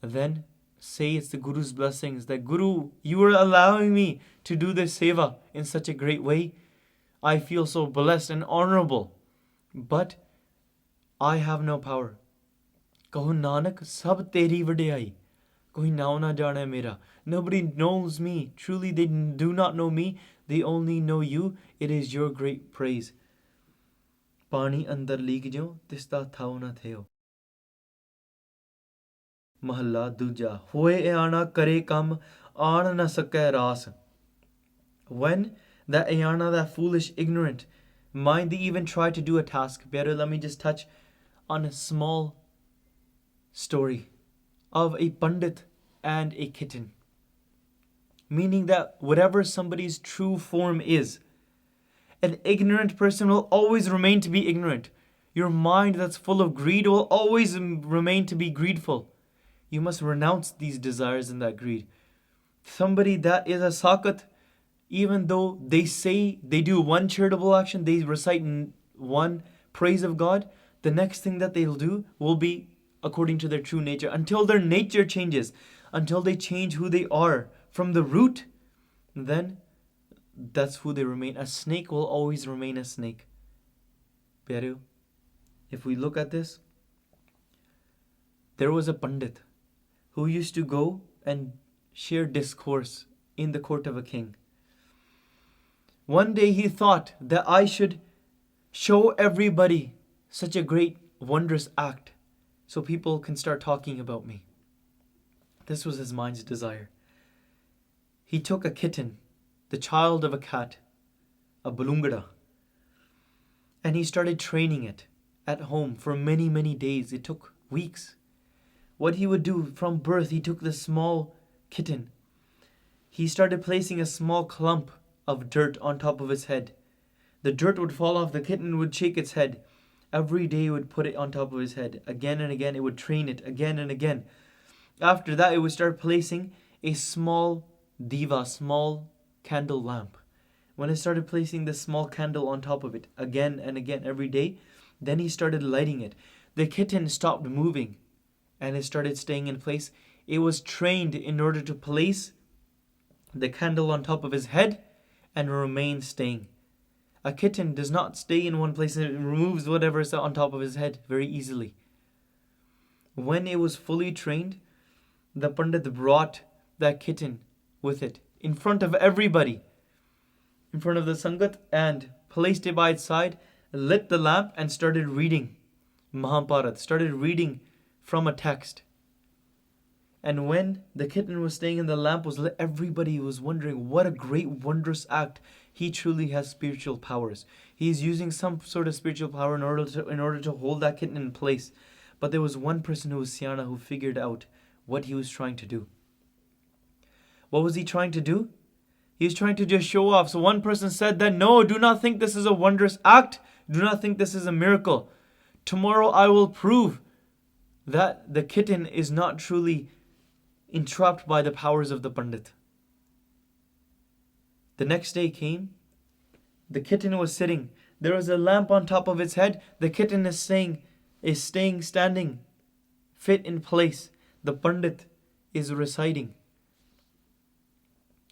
then say it's the Guru's blessings that Guru, you are allowing me to do this seva in such a great way. I feel so blessed and honorable. But I have no power. Kaho Nanak, sab teri vadiyai. Koi nao na jane mera. Nobody knows me. Truly, they do not know me. They only know you. It is your great praise. Pani andar leak jo, tista thao na theo. Mahalla duja. Hoye e aana kare kam, aan na sakay ras. When that ayana, that foolish, ignorant mind, they even try to do a task. Better, let me just touch on a small story of a Pandit and a kitten. Meaning that whatever somebody's true form is, an ignorant person will always remain to be ignorant. Your mind that's full of greed will always remain to be greedful. You must renounce these desires and that greed. Somebody that is a sakat, even though they say they do one charitable action, they recite one praise of God, the next thing that they'll do will be according to their true nature, until their nature changes, until they change who they are from the root, then that's who they remain. A snake will always remain a snake. Pyareo, if we look at this, there was a Pandit who used to go and share discourse in the court of a king. One day he thought that I should show everybody such a great, wondrous act so people can start talking about me. This was his mind's desire. He took a kitten, the child of a cat, a bulungada, and he started training it at home for many, many days. It took weeks. What he would do from birth, he took this small kitten. He started placing a small clump of dirt on top of its head. The dirt would fall off, the kitten would shake its head. Every day he would put it on top of his head. Again and again, it would train it again and again. After that, it would start placing a small diva, small candle lamp. When it started placing this small candle on top of it again and again every day, then he started lighting it. The kitten stopped moving and it started staying in place. It was trained in order to place the candle on top of his head and remain staying. A kitten does not stay in one place, and it removes whatever is on top of his head very easily. When it was fully trained, the Pandit brought that kitten with it in front of everybody, in front of the Sangat, and placed it by its side, lit the lamp and started reading Mahabharata, started reading from a text. And when the kitten was staying and the lamp was lit, everybody was wondering, what a great wondrous act. He truly has spiritual powers. He's using some sort of spiritual power in order to hold that kitten in place. But there was one person who was Siana who figured out what he was trying to do. What was he trying to do? He was trying to just show off. So one person said that, no, do not think this is a wondrous act. Do not think this is a miracle. Tomorrow I will prove that the kitten is not truly entrapped by the powers of the Pandit. The next day came. The kitten was sitting. There was a lamp on top of its head. The kitten is standing, fit in place. The Pandit is reciting.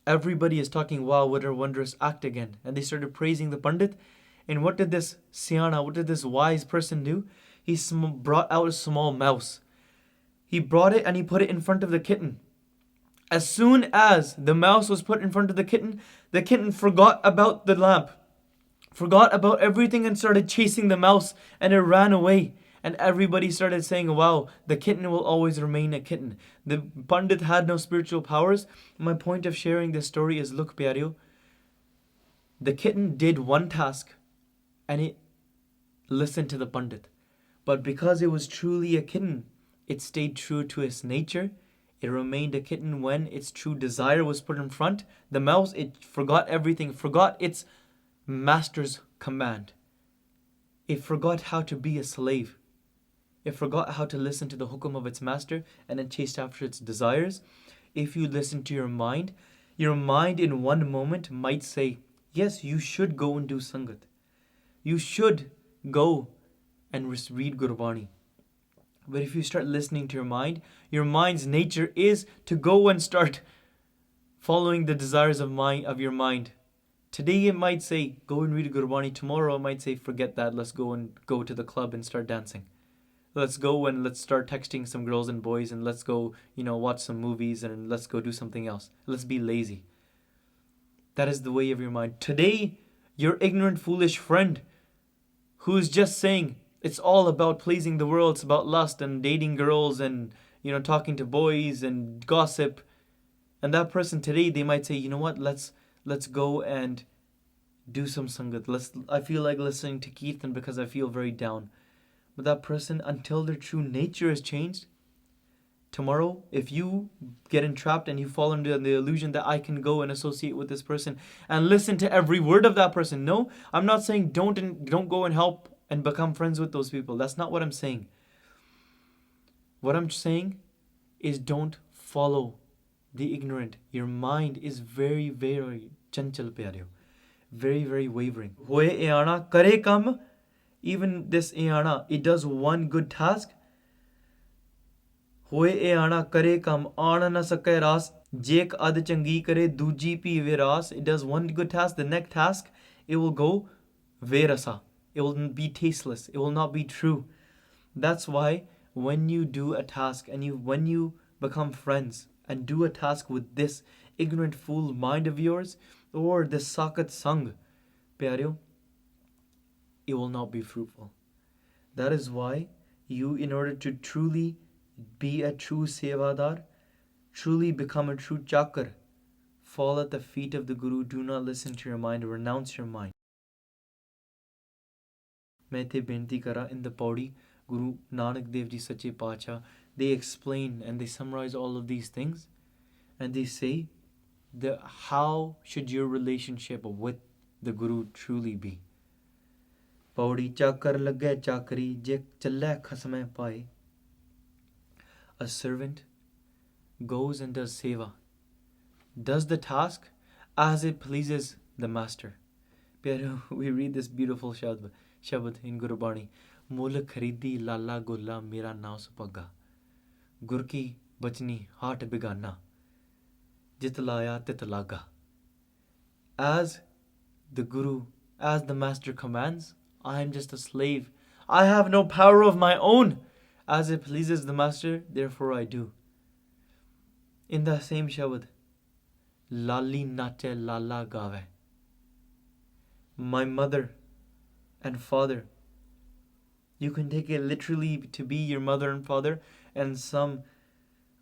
Everybody is talking, wow, what a wondrous act again. And they started praising the Pandit. And what did this Siana, what did this wise person do? He brought out a small mouse. He brought it and he put it in front of the kitten. As soon as the mouse was put in front of the kitten forgot about the lamp, forgot about everything and started chasing the mouse, and it ran away. And everybody started saying, wow, the kitten will always remain a kitten. The Pandit had no spiritual powers. My point of sharing this story is, look, Pyareo, the kitten did one task and it listened to the Pandit. But because it was truly a kitten, it stayed true to its nature. It remained a kitten when its true desire was put in front. The mouse, it forgot everything, forgot its master's command. It forgot how to be a slave. It forgot how to listen to the hukum of its master, and it chased after its desires. If you listen to your mind in one moment might say, yes, you should go and do Sangat. You should go and read Gurbani. But if you start listening to your mind's nature is to go and start following the desires of your mind. Today it might say, go and read Gurbani. Tomorrow it might say, forget that, let's go to the club and start dancing. Let's go and let's start texting some girls and boys, and let's go, watch some movies, and let's go do something else. Let's be lazy. That is the way of your mind. Today, your ignorant, foolish friend who's just saying, it's all about pleasing the world, it's about lust and dating girls and, talking to boys and gossip. And that person today, they might say, you know what, let's go and do some Sangat. I feel like listening to kitten because I feel very down. But that person, until their true nature is changed, tomorrow, if you get entrapped and you fall under the illusion that I can go and associate with this person and listen to every word of that person. No, I'm not saying don't go and help and become friends with those people. That's not what I'm saying. What I'm saying is don't follow the ignorant. Your mind is very, very chanchal, pyareo. Very, very wavering. Hoye eana kare kam. Even this Dhiaaeaa, it does one good task, ਹੋਏ ਇਹ ਆਣਾ ਕਰੇ ਕੰਮ ਆਣ ਨਾ ਸਕੇ ਰਾਸ ਜੇ ਇੱਕ ਅਧ ਚੰਗੀ ਕਰੇ ਦੂਜੀ ਭੀਵੇ ਰਾਸ it does one good task the next task it will go verasa it will be tasteless it will not be true that's why when you do a task and when you become friends and do a task with this ignorant fool mind of yours or this sakat sang pyareo it will not be fruitful that is why you in order to truly be a true sevadar truly become a true chakar fall at the feet of the Guru do not listen to your mind renounce your mind मैं इत्थे बेनती करा in the paudi Guru Nanak Dev Ji Sache Pacha they explain and they summarize all of these things and they say how should your relationship with the Guru truly be paudi chakar lagge chakri je challe khasme pae a servant goes and does seva, does the task as it pleases the master. We read this beautiful shabad in Gurbani. Mul kharidi lala gulla mera naam supaga. Gur ki bachni heart bigana. Jitlaya titlaga. As the Guru, as the master commands, I am just a slave. I have no power of my own. As it pleases the master, therefore I do. In the same shabad, Lali nache lala gave. My mother and father. You can take it literally to be your mother and father, and some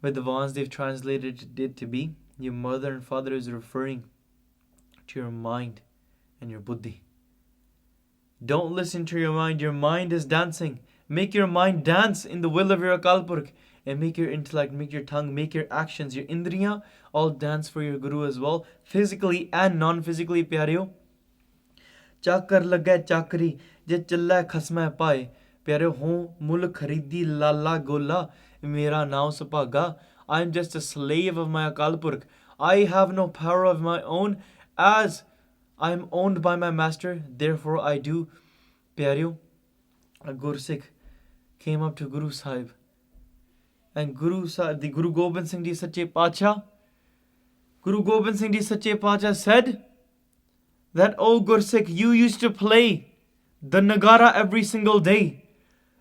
Vidvans they've translated it to be your mother and father is referring to your mind and your buddhi. Don't listen to your mind. Your mind is dancing. Make your mind dance in the will of your Akal Purkh. And make your intellect, make your tongue, make your actions, your indriya all dance for your Guru as well, physically and non-physically, pyareo. Chakar lagay chakri, je challa khasma pae, pyareo ho mul kharidi lala gola, mera naam supaga. I am just a slave of my Akal Purkh. I have no power of my own, as I am owned by my master, therefore I do. Pyareo, a Gursikh came up to Guru Sahib. And the Guru Gobind Singh Ji Sache Pacha, Guru Gobind Singh Ji Sache Pacha said that, oh Gursikh, you used to play the Nagara every single day.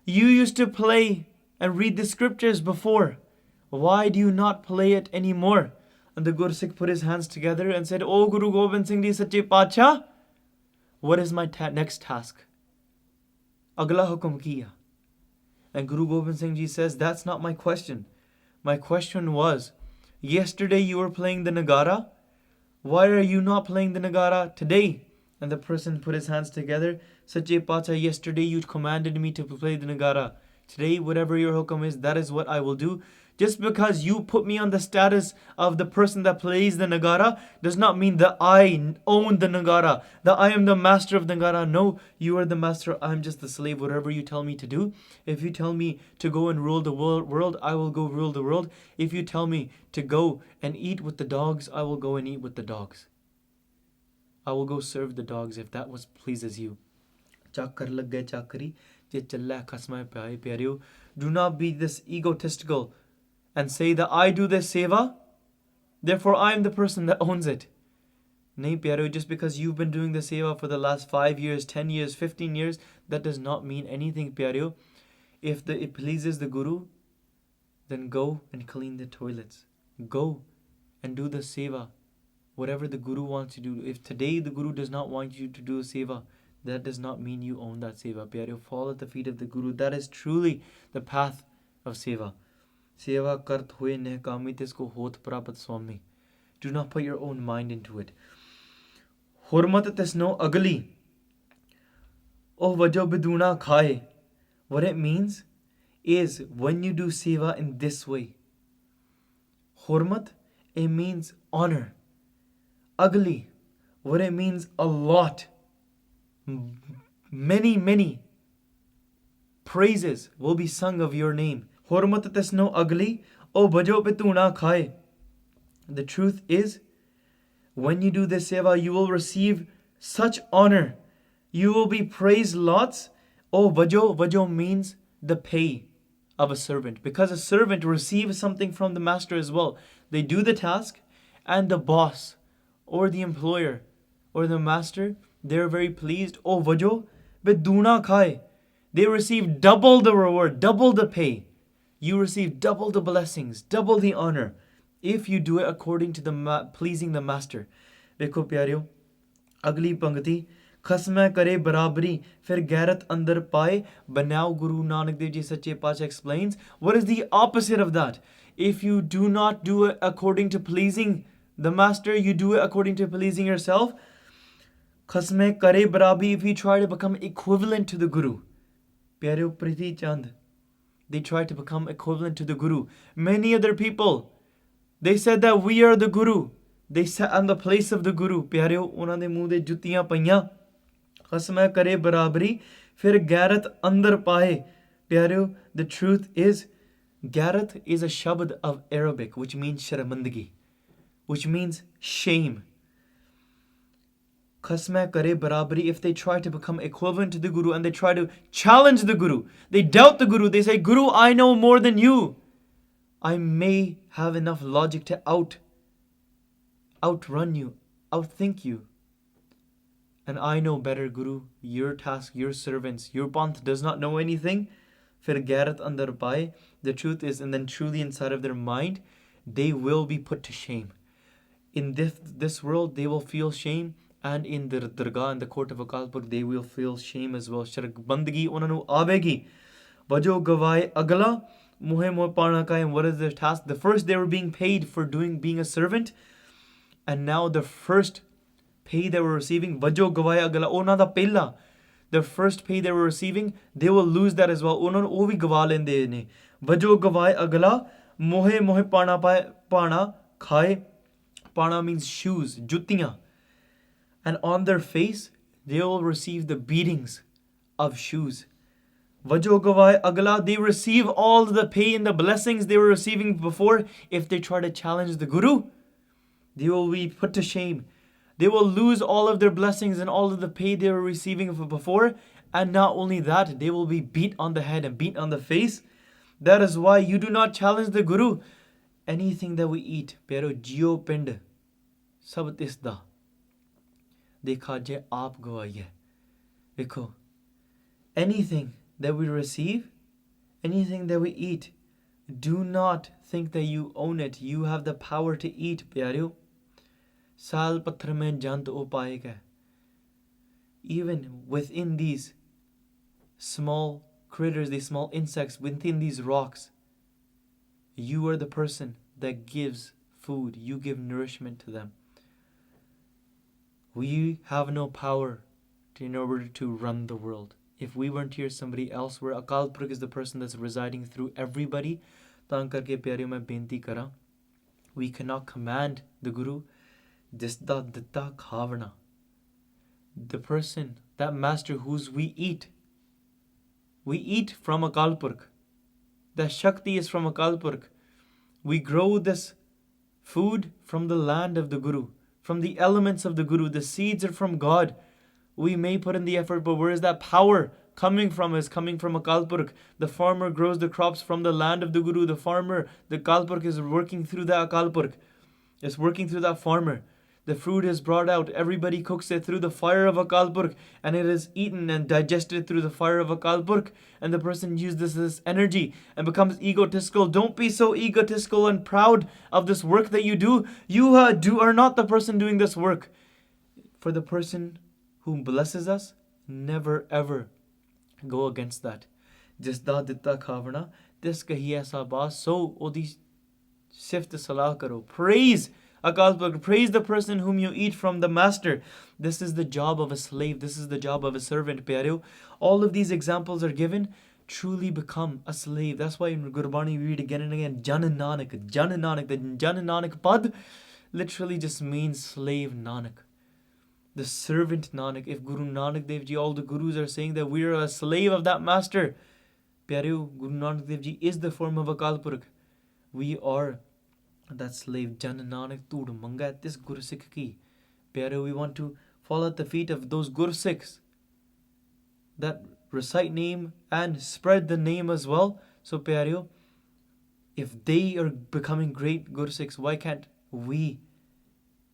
You used to play and read the scriptures before. Why do you not play it anymore? And the Gursikh put his hands together and said, oh Guru Gobind Singh Ji Sache Pacha, what is my next task? Agla hukum kiya. And Guru Gobind Singh Ji says, that's not my question. My question was, yesterday you were playing the Nagara. Why are you not playing the Nagara today? And the person put his hands together. Sache Pacha, yesterday you commanded me to play the Nagara. Today, whatever your hukam is, that is what I will do. Just because you put me on the status of the person that plays the Nagara does not mean that I own the Nagara, that I am the master of the Nagara. No, you are the master. I am just the slave, whatever you tell me to do. If you tell me to go and rule the world, I will go rule the world. If you tell me to go and eat with the dogs, I will go and eat with the dogs. I will go serve the dogs if that was pleases you. Chakar lagge chakri, je challa khasma pae pyareo. Do not be this egotistical and say that I do this seva, therefore I am the person that owns it. Nahi pyareo, just because you've been doing the seva for the last 5 years, 10 years, 15 years, that does not mean anything, pyareo. If it pleases the Guru, then go and clean the toilets. Go and do the seva, whatever the Guru wants you to do. If today the Guru does not want you to do a seva, that does not mean you own that seva, pyareo. Fall at the feet of the Guru. That is truly the path of seva. Seva kart hoye nehkami tisko hot prapat swami. Do not put your own mind into it. Hurmat tisno agli. Oh vajo biduna khaye. What it means is when you do seva in this way. Hurmat, it means honor. Agli, what it means a lot. Many praises will be sung of your name. Hurmat tisno agli, oh bhajo pituna khaye. The truth is, when you do this seva, you will receive such honor. You will be praised lots. Oh, vajo means the pay. of a servant, because a servant receives something from the master as well. They do the task, and the boss or the employer or the master, they're very pleased. Oh, vajo, be duna khai. They receive double the reward, double the pay. You receive double the blessings, double the honor, if you do it according to the pleasing the master. देखो प्यारियों, अगली पंक्ति, खस्मै करे बराबरी फिर गैरत अंदर पाए. But now Guru Nanak Dev Ji Sache Pacha explains what is the opposite of that. If you do not do it according to pleasing the master, you do it according to pleasing yourself. Khasme kare barabi, if you try to become equivalent to the Guru. Pyareo Priti Chand, they try to become equivalent to the Guru. Many other people, they said that we are the Guru. They sat on the place of the Guru. Pyareo, ਉਹਨਾਂ ਦੇ ਮੂੰਹ ਦੇ ਜੁੱਤੀਆਂ ਪਈਆਂ. ਖਸਮੈ ਕਰੇ ਬਰਾਬਰੀ ਫਿਰ ਗੈਰਤ ਅੰਦਰ ਪਾਏ. Pyareo, the truth is, Garat is a shabad of Arabic, which means sharamandagi, which means shame. Khasma kare barabari, if they try to become equivalent to the Guru and they try to challenge the Guru, they doubt the Guru, they say, Guru, I know more than you. I may have enough logic to outrun you, outthink you. And I know better, Guru. Your task, your servants, your panth does not know anything. Fir gairat andar paaye. The truth is, and then truly inside of their mind, they will be put to shame. In this world, they will feel shame, and in the dargah, in the court of Akal Purkh, they will feel shame as well. Sharbandagi unanu avegi. Bajo gawai agala. Muhe moh paana kaim. What is their task? The first, they were being paid for being a servant, and now the first pay they were receiving, Vajo gawai agala. Ona da pehla. The first pay they were receiving, they will lose that as well. Unan oh vi gawa lende ne. Vajo gawai agala. Mohe pana khai. Pana means shoes, juttiyan. And on their face, they will receive the beatings of shoes. Vajo gawai agala. They receive all the pay and the blessings they were receiving before. If they try to challenge the Guru, they will be put to shame. They will lose all of their blessings and all of the pay they were receiving before. And not only that, they will be beat on the head and beat on the face. That is why you do not challenge the Guru. Anything that we eat, pero jio pind, sab tisda. Dekha je aap gawaiye. Dekho, anything that we receive, anything that we eat, do not think that you own it. You have the power to eat, pyareo. Sal patthar mein jant o paega. Even within these small critters, these small insects, within these rocks, you are the person that gives food. You give nourishment to them. We have no power in order to run the world. If we weren't here, somebody else were. Akal Purkh is the person that's residing through everybody. Taan karke pyareo main benti kara. We cannot command the Guru. Disda ditta khavana. The person, that master whose we eat. We eat from Akal Purkh. The Shakti is from Akal Purkh. We grow this food from the land of the Guru, from the elements of the Guru. The seeds are from God. We may put in the effort, but where is that power coming from? Is coming from Akal Purkh. The farmer grows the crops from the land of the Guru. The Akal Purkh is working through the Akal Purkh. It's working through that farmer. The fruit is brought out. Everybody cooks it through the fire of Akal Purkh, and it is eaten and digested through the fire of Akal Purkh. And the person uses this energy and becomes egotistical. Don't be so egotistical and proud of this work that you do. You are not the person doing this work. For the person who blesses us, never ever go against that. Jisda ditta khavana, tis kahi aisa baat, so odi sift salah karo. Praise Akal Purkh, praise the person whom you eat from, the master. This is the job of a slave. This is the job of a servant, pyareo. All of these examples are given. Truly become a slave. That's why in Gurbani we read again and again, Jan Nanak. Jan Nanak. The Jan Nanak pad literally just means slave Nanak. The servant Nanak. If Guru Nanak Dev Ji, all the Gurus are saying that we are a slave of that master, pyareo, Guru Nanak Dev Ji is the form of Akal Purkh. We are that slave. Jan Nanak Tood Manga this Gur Sikh ki. Pyareo, we want to fall at the feet of those Gur Sikhs that recite name and spread the name as well. So ਪਿਆਰਿਓ, if they are becoming great Gursikhs, why can't we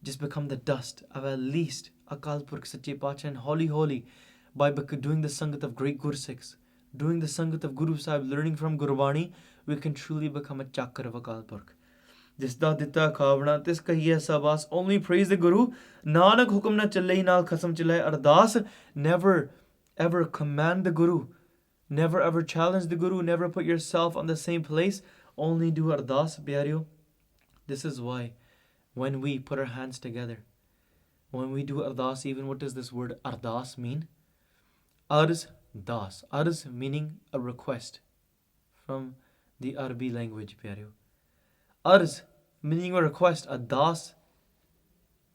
just become the dust of at least Akal Purkh Sache Pacha, and holi by doing the Sangat of great Gursikhs, doing the Sangat of Guru Sahib, learning from Gurbani, we can truly become a Chakra of Akal Purkh. This da ditta khavna, this kahiya sabas, only praise the Guru. Nanak hukum na challai naal khasam challai ardas. Never ever command the Guru. Never ever challenge the Guru. Never put yourself on the same place. Only do ardas, pyareo. This is why when we put our hands together, when we do ardas, even what does this word ardas mean? Arz das. Arz meaning a request from the Arabi language, pyareo. Arz meaning a request. A das,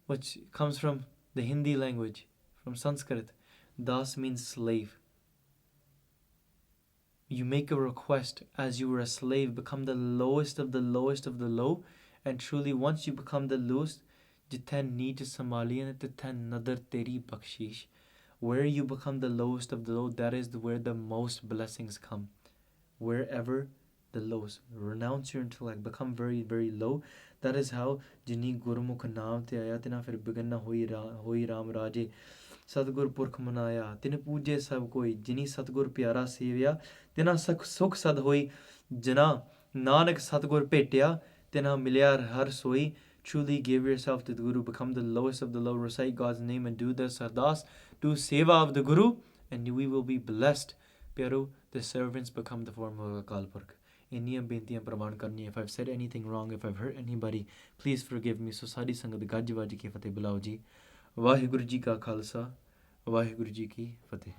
which comes from the Hindi language, from Sanskrit. Das means slave. You make a request as you were a slave, become the lowest of the lowest of the low, and truly once you become the lowest, jithen neej samaliyan tithen nadar teri bakshish. Where you become the lowest of the low, that is where the most blessings come. Wherever the lowest, renounce your intellect, become very, very low. That is how Jinee Gurmukh Naam te aaya tina fir bigan na hoi Ram Raje. Sadgur Purkh manaya, tin pooje sab koi, Jinee Sadgur pyara sevya, tina sukh sad hoi, jana Nanak Sadgur petya, tina milyar har soi. Truly give yourself to the Guru, become the lowest of the low, recite God's name and do the sardas, do seva of the Guru, and we will be blessed. Pyaro, the servants become the form of Akal Purkh. If I've said anything wrong, if I've hurt anybody, please forgive me. So Sadi Sangat Gajwaji ki Fateh Bilao ji. Vaheguru Ji ka Khalsa, Vaheguru Ji ki Fateh.